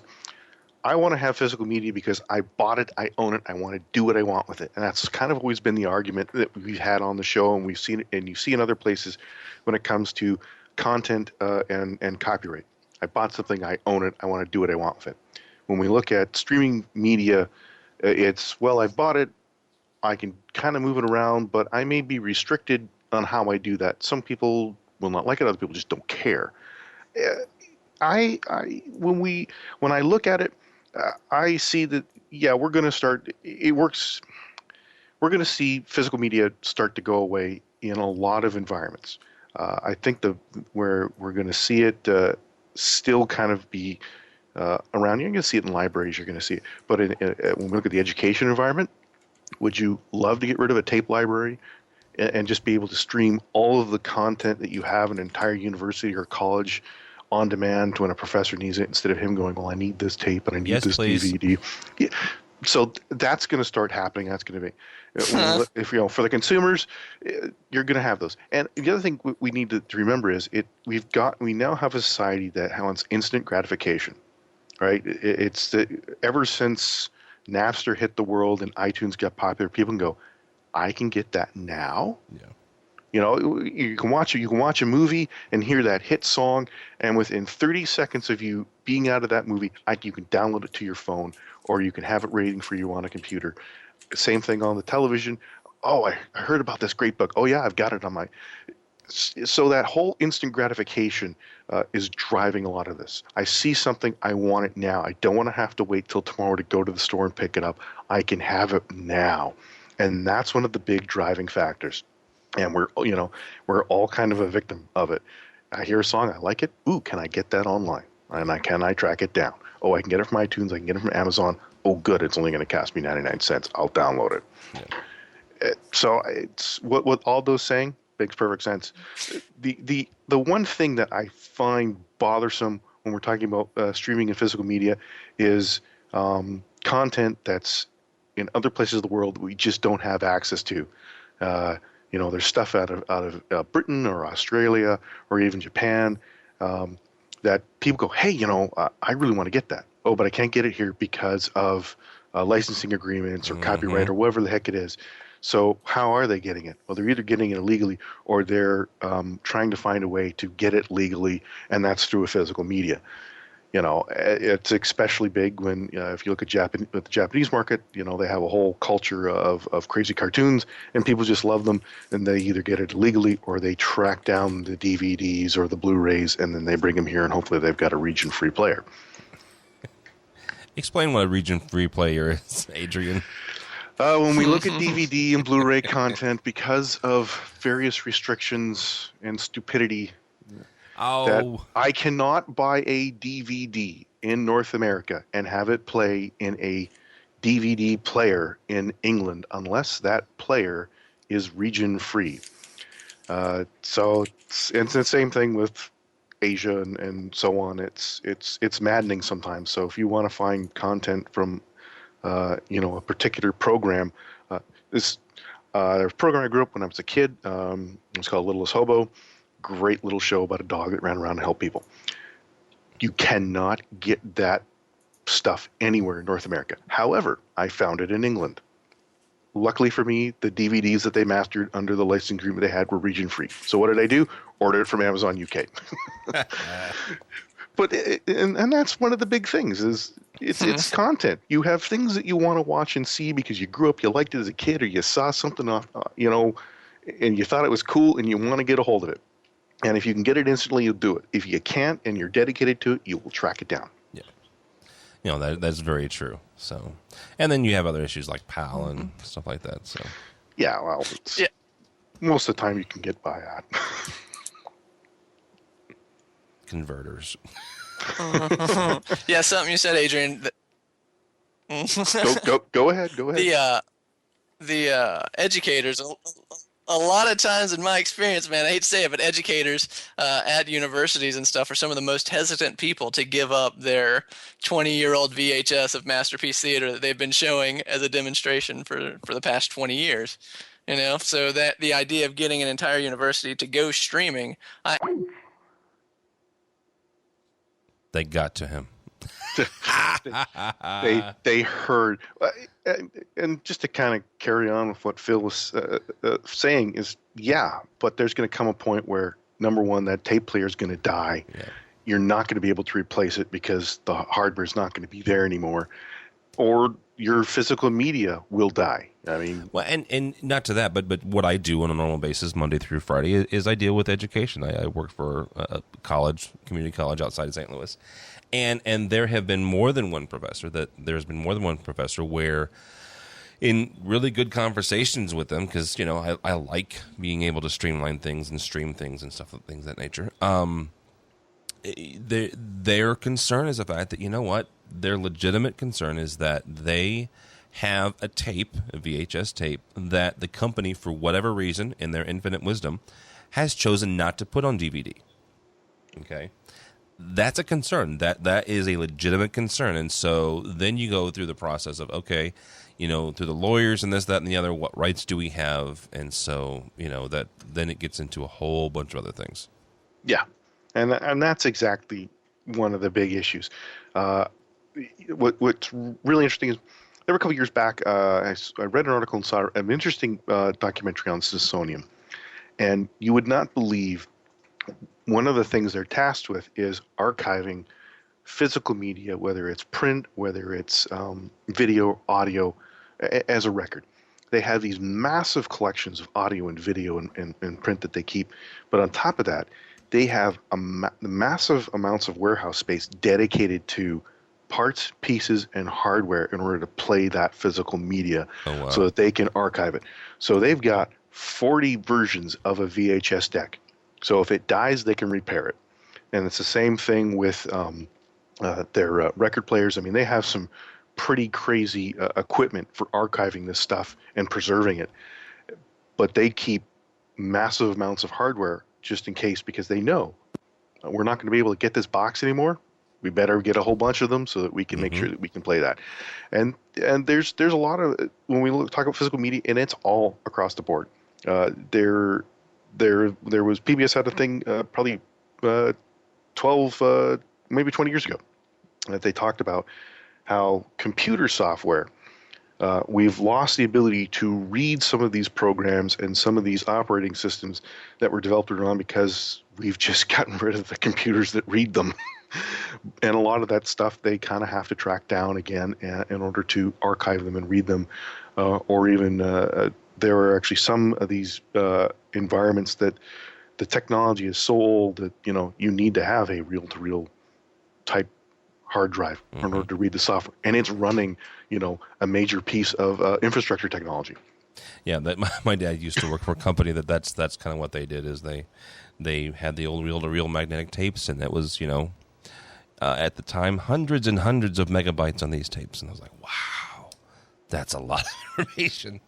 I want to have physical media because I bought it, I own it, I want to do what I want with it. And that's kind of always been the argument that we've had on the show, and we've seen it, and you see in other places when it comes to content and copyright. I bought something, I own it, I want to do what I want with it. When we look at streaming media, it's, well, I bought it, I can kind of move it around, but I may be restricted on how I do that. Some people will not like it, other people just don't care. When I look at it, I see that, we're going to start, it works, we're going to see physical media start to go away in a lot of environments. I think where we're going to see it still kind of be around, you're going to see it in libraries, you're going to see it, but when we look at the education environment, would you love to get rid of a tape library and just be able to stream all of the content that you have in an entire university or college on demand when a professor needs it, instead of him going, well, I need this tape and I need this please. DVD. Yeah, So that's going to start happening. That's going to be, if for the consumers, you're going to have those. And the other thing we need to remember is we now have a society that has instant gratification, right? It's ever since Napster hit the world and iTunes got popular, people can go, I can get that now. Yeah. You can watch a movie and hear that hit song, and within 30 seconds of you being out of that movie, you can download it to your phone, or you can have it waiting for you on a computer. Same thing on the television. Oh, I heard about this great book. Oh yeah, I've got it on my. So that whole instant gratification is driving a lot of this. I see something, I want it now. I don't want to have to wait till tomorrow to go to the store and pick it up. I can have it now, and that's one of the big driving factors. And we're all kind of a victim of it. I hear a song, I like it. Ooh, can I get that online? And can I track it down? Oh, I can get it from iTunes. I can get it from Amazon. Oh, good. It's only going to cost me 99 cents. I'll download it. Yeah. So it's what Aldo's saying makes perfect sense. The one thing that I find bothersome when we're talking about streaming and physical media is content that's in other places of the world that we just don't have access to. There's stuff out of Britain or Australia or even Japan that people go, hey, I really want to get that. Oh, but I can't get it here because of licensing agreements or copyright or whatever the heck it is. So how are they getting it? Well, they're either getting it illegally or they're trying to find a way to get it legally, and that's through a physical media. It's especially big when if you look at the Japanese market, they have a whole culture of crazy cartoons, and people just love them, and they either get it illegally or they track down the DVDs or the Blu-rays, and then they bring them here, and hopefully they've got a region-free player. Explain what a region-free player is, Adrian. When we look at DVD and Blu-ray content, because of various restrictions and stupidity, that I cannot buy a DVD in North America and have it play in a DVD player in England unless that player is region-free. So it's the same thing with Asia and so on. It's maddening sometimes. So if you want to find content from a particular program, there's a program I grew up when I was a kid. It was called Littlest Hobo. Great little show about a dog that ran around and helped people. You cannot get that stuff anywhere in North America. However, I found it in England. Luckily for me, the DVDs that they mastered under the licensing agreement they had were region-free. So what did I do? Order it from Amazon UK. But and that's one of the big things is it's content. You have things that you want to watch and see because you grew up, you liked it as a kid, or you saw something off, and you thought it was cool, and you want to get a hold of it. And if you can get it instantly, you'll do it. If you can't and you're dedicated to it, you will track it down. Yeah. That's very true. So, and then you have other issues like PAL and stuff like that. So, yeah, well, most of the time you can get by that. Converters. Yeah, something you said, Adrian. Go ahead. The educators. A lot of times in my experience, man, I hate to say it, but educators at universities and stuff are some of the most hesitant people to give up their 20-year-old VHS of Masterpiece Theater that they've been showing as a demonstration for the past 20 years. So that the idea of getting an entire university to go streaming, they got to him. they heard, and just to kind of carry on with what Phil was saying is, but there's going to come a point where, number one, that tape player is going to die. Yeah. You're not going to be able to replace it because the hardware is not going to be there anymore, or your physical media will die. I mean, well, and not to that, but what I do on a normal basis, Monday through Friday, is I deal with education. I work for a community college outside of St. Louis. And there have been more than one professor where in really good conversations with them, because, I like being able to streamline things and stream things and stuff, things of that nature. Their concern is the fact that, their legitimate concern is that they have a VHS tape, that the company, for whatever reason, in their infinite wisdom, has chosen not to put on DVD. Okay? that's a concern. That is a legitimate concern. And so then you go through the process of, okay, through the lawyers and this, that, and the other, what rights do we have? And so, that then it gets into a whole bunch of other things. Yeah. And that's exactly one of the big issues. What's really interesting is there were a couple years back, I read an article and saw an interesting documentary on Smithsonian. And you would not believe one of the things they're tasked with is archiving physical media, whether it's print, whether it's video, audio, as a record. They have these massive collections of audio and video and print that they keep. But on top of that, they have massive amounts of warehouse space dedicated to parts, pieces, and hardware in order to play that physical media so that they can archive it. So they've got 40 versions of a VHS deck. So if it dies, they can repair it. And it's the same thing with their record players. I mean, they have some pretty crazy equipment for archiving this stuff and preserving it. But they keep massive amounts of hardware just in case, because they know we're not going to be able to get this box anymore. We better get a whole bunch of them so that we can make sure that we can play that. And there's a lot of, when we talk about physical media, and it's all across the board. There was, PBS had a thing probably 12, maybe 20 years ago that they talked about how computer software, we've lost the ability to read some of these programs and some of these operating systems that were developed on because we've just gotten rid of the computers that read them. And a lot of that stuff they kind of have to track down again in order to archive them and read them, or even there are actually some of these environments that the technology is so old that you need to have a reel-to-reel type hard drive in order to read the software, and it's running a major piece of infrastructure technology. Yeah, that my dad used to work for a company that's kind of what they did is they had the old reel-to-reel magnetic tapes, and that was at the time hundreds and hundreds of megabytes on these tapes, and I was like, wow, that's a lot of information.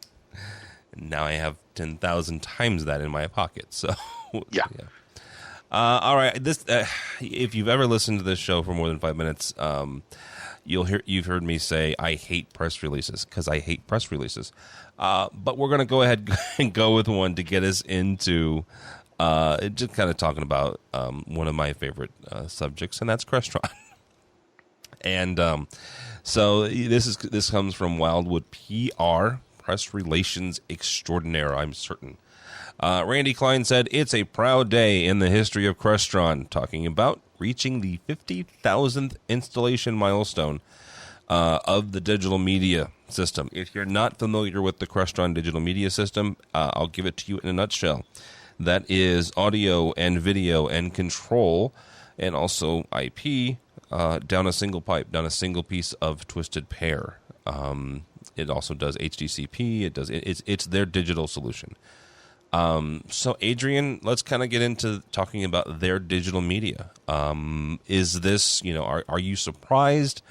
And now I have 10,000 times that in my pocket. So yeah. All right. This, if you've ever listened to this show for more than 5 minutes, you've heard me say I hate press releases because I hate press releases. But we're going to go ahead and go with one to get us into just kind of talking about one of my favorite subjects, and that's Crestron. And so this comes from Wildwood PR, press relations extraordinaire, I'm certain. Randy Klein said, "It's a proud day in the history of Crestron," talking about reaching the 50,000th installation milestone of the digital media system. If you're not familiar with the Crestron digital media system, I'll give it to you in a nutshell. That is audio and video and control, and also IP down a single pipe, down a single piece of twisted pair. It also does HDCP. It's their digital solution. So Adrian, let's kind of get into talking about their digital media. Is this, are you surprised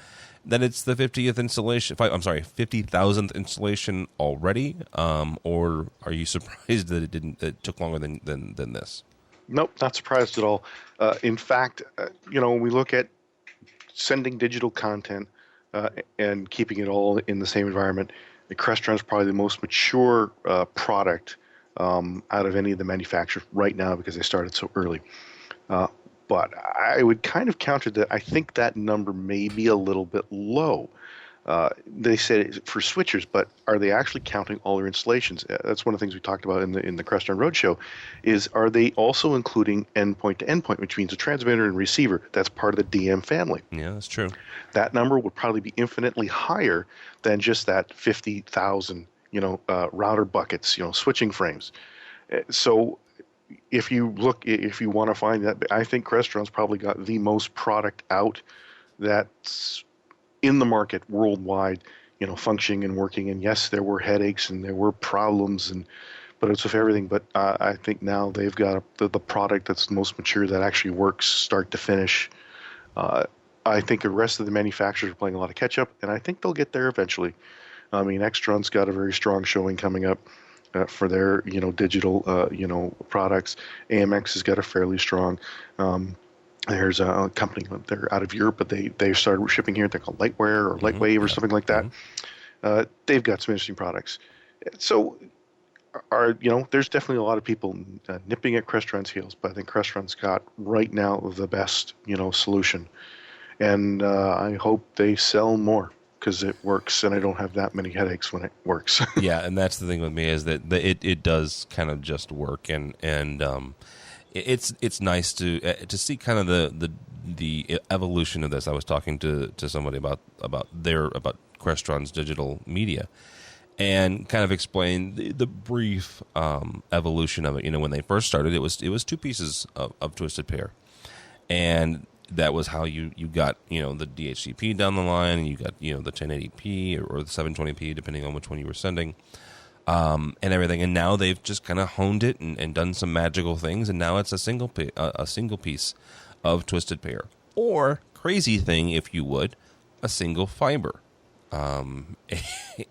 that it's the 50th installation? 50,000th installation already? Or are you surprised that it took longer than this? Nope, not surprised at all. In fact, when we look at sending digital content and keeping it all in the same environment, the Crestron is probably the most mature product out of any of the manufacturers right now because they started so early. But I would kind of counter that. I think that number may be a little bit low. They said for switchers, but are they actually counting all their installations? That's one of the things we talked about in the Crestron Roadshow. Is are they also including endpoint to endpoint, which means a transmitter and receiver? That's part of the DM family. Yeah, that's true. That number would probably be infinitely higher than just that 50,000. Router buckets, switching frames. So if you want to find that, I think Crestron's probably got the most product out that's in the market worldwide, functioning and working. And yes, there were headaches and there were problems, but it's with everything. But I think now they've got the product that's most mature that actually works start to finish. I think the rest of the manufacturers are playing a lot of catch up, and I think they'll get there eventually. I mean, Extron's got a very strong showing coming up for their, digital, products. AMX has got a fairly strong. There's a company, they're out of Europe, but they started shipping here. They're called Lightware or Lightwave or something like that. They've got some interesting products. So, there's definitely a lot of people nipping at Crestron's heels, but I think Crestron's got right now the best, solution. And I hope they sell more because it works, and I don't have that many headaches when it works. Yeah, and that's the thing with me is that it does kind of just work, and it's nice to see kind of the evolution of this. I was talking to somebody about Crestron's digital media, and kind of explain the brief evolution of it. When they first started, it was 2 pieces of Twisted Pair, and that was how you got the DHCP down the line, and you got the 1080p or the 720p depending on which one you were sending, and everything. And now they've just kind of honed it and done some magical things, and now it's a single piece of Twisted Pair, or crazy thing if you would, a single fiber. And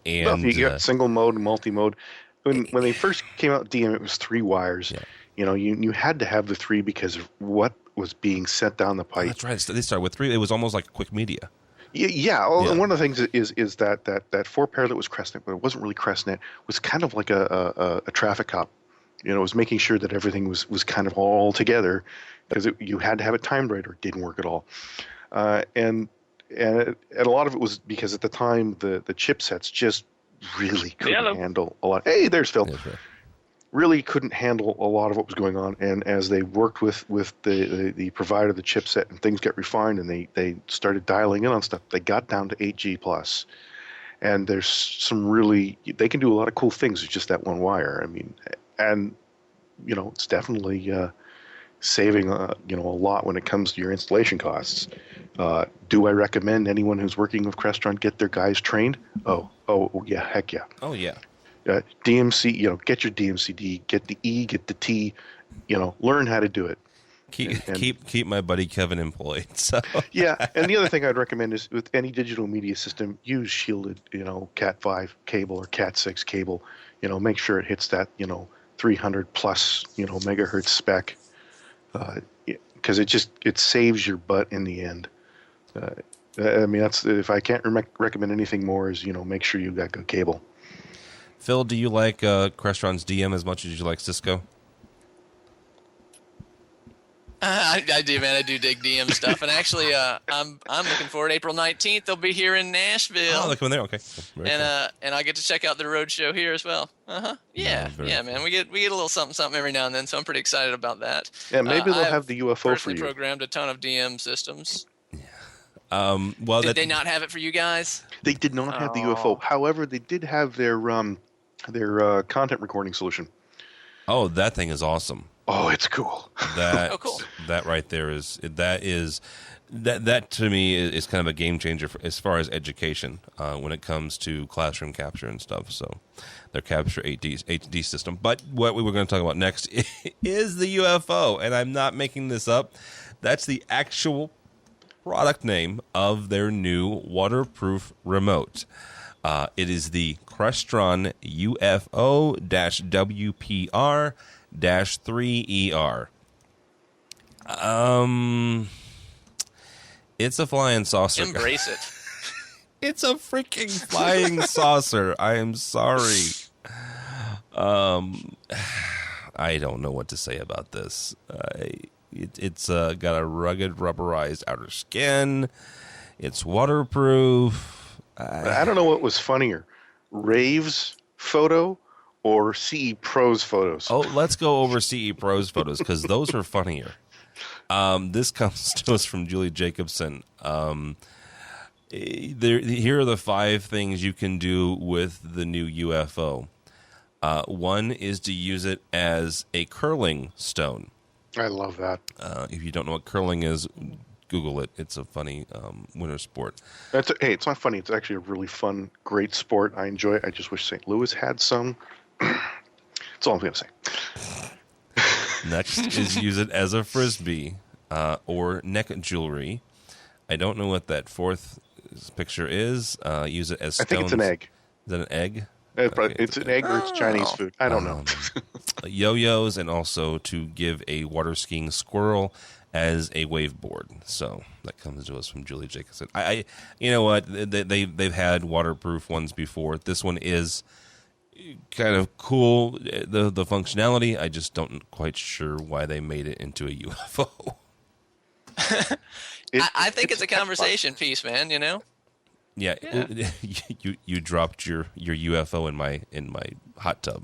well, you got single mode and multi mode. When they first came out, DM, it was 3 wires. Yeah. You had to have the 3 because of what was being sent down the pipe. That's right. They started with 3. It was almost like quick media. Yeah. And one of the things is that 4 pair that was Crestnet, but it wasn't really Crestnet, was kind of like a traffic cop. It was making sure that everything was kind of all together, because you had to have it timed right or it didn't work at all. And a lot of it was because at the time the chipsets just really couldn't handle a lot. Hey, there's Phil. That's right. Really couldn't handle a lot of what was going on, and as they worked with the provider of the chipset and things got refined and they started dialing in on stuff, they got down to 8G plus, and there's some they can do a lot of cool things with just that 1 wire. I mean, and it's definitely saving a lot when it comes to your installation costs. Do I recommend anyone who's working with Crestron get their guys trained? Oh yeah, heck yeah. Oh yeah. DMC, get your DMCD, get the E, get the T, learn how to do it. Keep my buddy Kevin employed. So. Yeah, and the other thing I'd recommend is with any digital media system, use shielded, Cat5 cable or Cat6 cable. Make sure it hits that 300 plus megahertz spec, because it saves your butt in the end. I mean, that's, if I can't recommend anything more, is make sure you got good cable. Phil, do you like Crestron's DM as much as you like Cisco? I do, man. I do dig DM stuff, and actually, I'm looking forward. April 19th, they'll be here in Nashville. Oh, they're coming there. Okay, very cool. And I get to check out the road show here as well. Yeah, man. We get a little something every now and then, so I'm pretty excited about that. Yeah, maybe they'll have the UFO for you. Personally programmed a ton of DM systems. Well, did they not have it for you guys? They did not have the UFO. However, they did have their content recording solution. Oh, that thing is awesome. Oh, it's cool. Cool. That right there is that to me is kind of a game changer as far as education when it comes to classroom capture and stuff. So their Capture HD system. But what we were going to talk about next is the UFO, and I'm not making this up. That's the actual product name of their new waterproof remote. It is the Crestron UFO-WPR-3ER. It's a flying saucer. Embrace it. It's a freaking flying saucer. I am sorry. I don't know what to say about this. It's got a rugged rubberized outer skin. It's waterproof. I don't know what was funnier, Rave's photo or CE Pro's photos. Oh, let's go over CE Pro's photos because those are funnier. This comes to us from Julie Jacobson. Here are the 5 things you can do with the new UFO. One is to use it as a curling stone. I love that. If you don't know what curling is, Google it. It's a funny winter sport. Hey, it's not funny. It's actually a really fun, great sport. I enjoy it. I just wish St. Louis had some. That's all I'm going to say. Next is use it as a frisbee or neck jewelry. I don't know what that 4th picture is. Use it as stones. I think it's an egg. Is that an egg? It's an egg or it's Chinese food. I don't know. Yo-yos, and also to give a water skiing squirrel as a wave board. So that comes to us from Julie Jacobson. You know what? They've had waterproof ones before. This one is kind of cool, the functionality. I just don't quite sure why they made it into a UFO. I think it's a conversation piece, man. You know. Yeah. You dropped your UFO in my hot tub.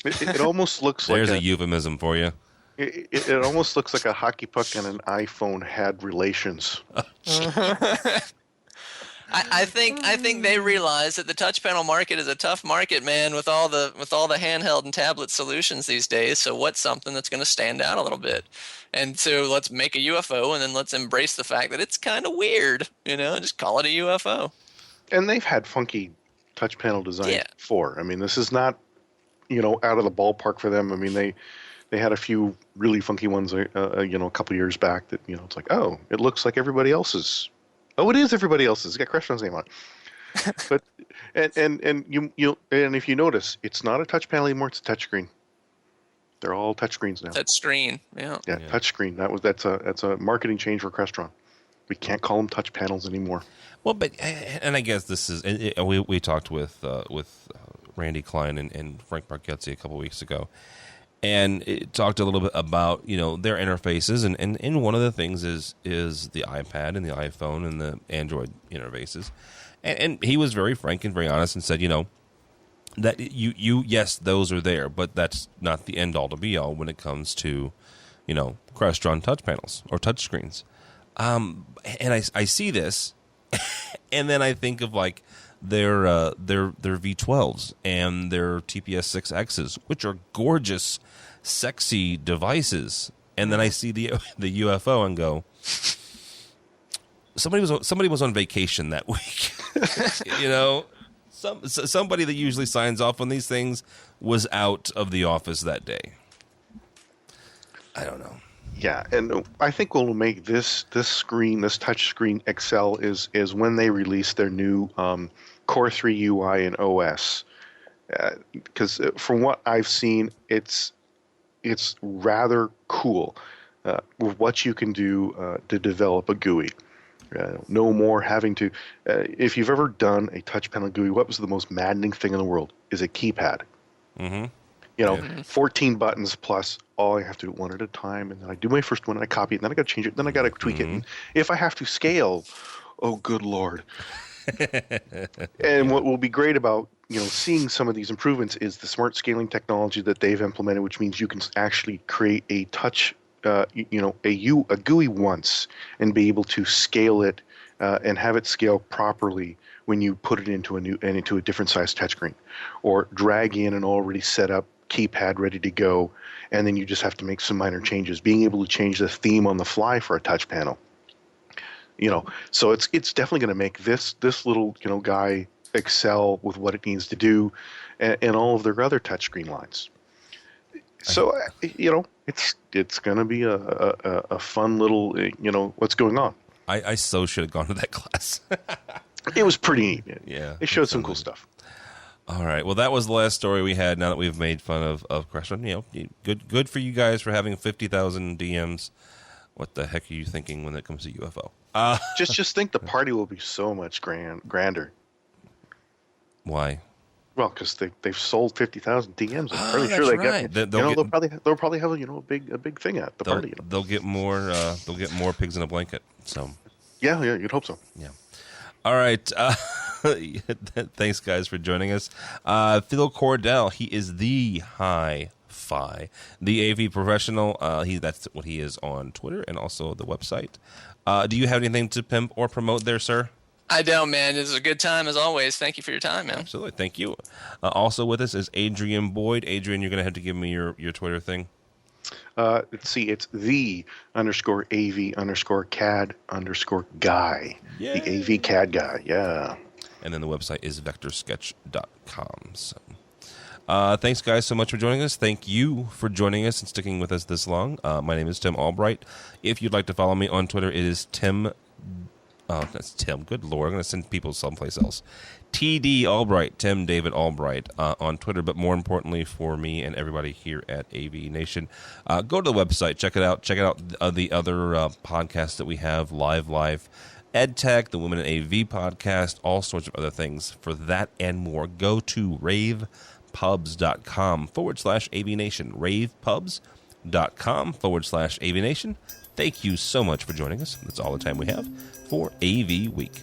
It almost looks There's like a euphemism for you. It almost looks like a hockey puck and an iPhone had relations. I think they realize that the touch panel market is a tough market, man, with all the handheld and tablet solutions these days. So what's something that's going to stand out a little bit? And so let's make a UFO, and then let's embrace the fact that it's kind of weird, you know, just call it a UFO. And they've had funky touch panel design before. I mean, this is not, out of the ballpark for them. I mean, they had a few really funky ones, a couple years back that, it's like, oh, it looks like everybody else's. Oh, it is everybody else's. It's got Crestron's name on it. But and if you notice, it's not a touch panel anymore. It's a touch screen. They're all touch screens now. Touch screen, yeah. Yeah, touch screen. That's a marketing change for Crestron. We can't call them touch panels anymore. Well, but I guess this is we talked with Randy Klein and Frank Marquezzi a couple weeks ago, and it talked a little bit about their interfaces, and one of the things is the iPad and the iPhone and the Android interfaces, and he was very frank and very honest and said that yes, those are there, but that's not the end all to be all when it comes to Crestron touch panels or touch screens, and I see this, and then I think of like their V12s and their TPS-6Xs, which are gorgeous, sexy devices, and then I see the UFO and go, somebody was on vacation that week. Somebody that usually signs off on these things was out of the office that day. I don't know. Yeah, and I think what will make this touch screen excel is when they release their new Core 3 UI and OS. Because from what I've seen, it's rather cool with what you can do to develop a GUI. No more having to. If you've ever done a touch panel GUI, what was the most maddening thing in the world? Is a keypad. Mm-hmm. 14 buttons plus all I have to do one at a time, and then I do my first one, and I copy it, and then I got to change it, and then I got to tweak it. And if I have to scale, oh good Lord. And what will be great about seeing some of these improvements is the smart scaling technology that they've implemented, which means you can actually create a touch, a GUI once and be able to scale it and have it scale properly when you put it into a different size touchscreen, or drag in an already set up keypad ready to go, and then you just have to make some minor changes. Being able to change the theme on the fly for a touch panel, so it's definitely going to make this little guy excel with what it needs to do, and all of their other touchscreen lines. So it's going to be a fun little what's going on. I so should have gone to that class. It was pretty neat. Yeah, it showed some cool stuff. All right. Well, that was the last story we had. Now that we've made fun of Crestron, good for you guys for having 50,000 DMs. What the heck are you thinking when it comes to UFO? Just think the party will be so much grander. Why? Well, because they've sold 50,000 DMs. I'm pretty sure they right. get. They'll probably have a big thing at the party. They'll get more. They'll get more pigs in a blanket. So. Yeah, you'd hope so. Yeah. All right. Thanks, guys, for joining us. Phil Cordell, he is the Hi-Fi, the AV professional. That's what he is on Twitter and also the website. Do you have anything to pimp or promote there, sir? I don't, man. It's a good time as always. Thank you for your time, man. Absolutely. Thank you. Also with us is Adrian Boyd. Adrian, you're going to have to give me your Twitter thing. Let's see. It's the_AV_CAD_guy. Yay. The AV CAD guy. Yeah. And then the website is vectorsketch.com. So, thanks, guys, so much for joining us. Thank you for joining us and sticking with us this long. My name is Tim Albright. If you'd like to follow me on Twitter, it is Tim Oh, that's Tim. Good Lord. I'm going to send people someplace else. TD Albright, Tim David Albright on Twitter, but more importantly for me and everybody here at AV Nation, go to the website, check it out. Check out the other podcasts that we have, Live, EdTech, the Women in AV podcast, all sorts of other things. For that and more, go to ravepubs.com/AVNation, ravepubs.com/AVNation. Thank you so much for joining us. That's all the time we have for AV Week.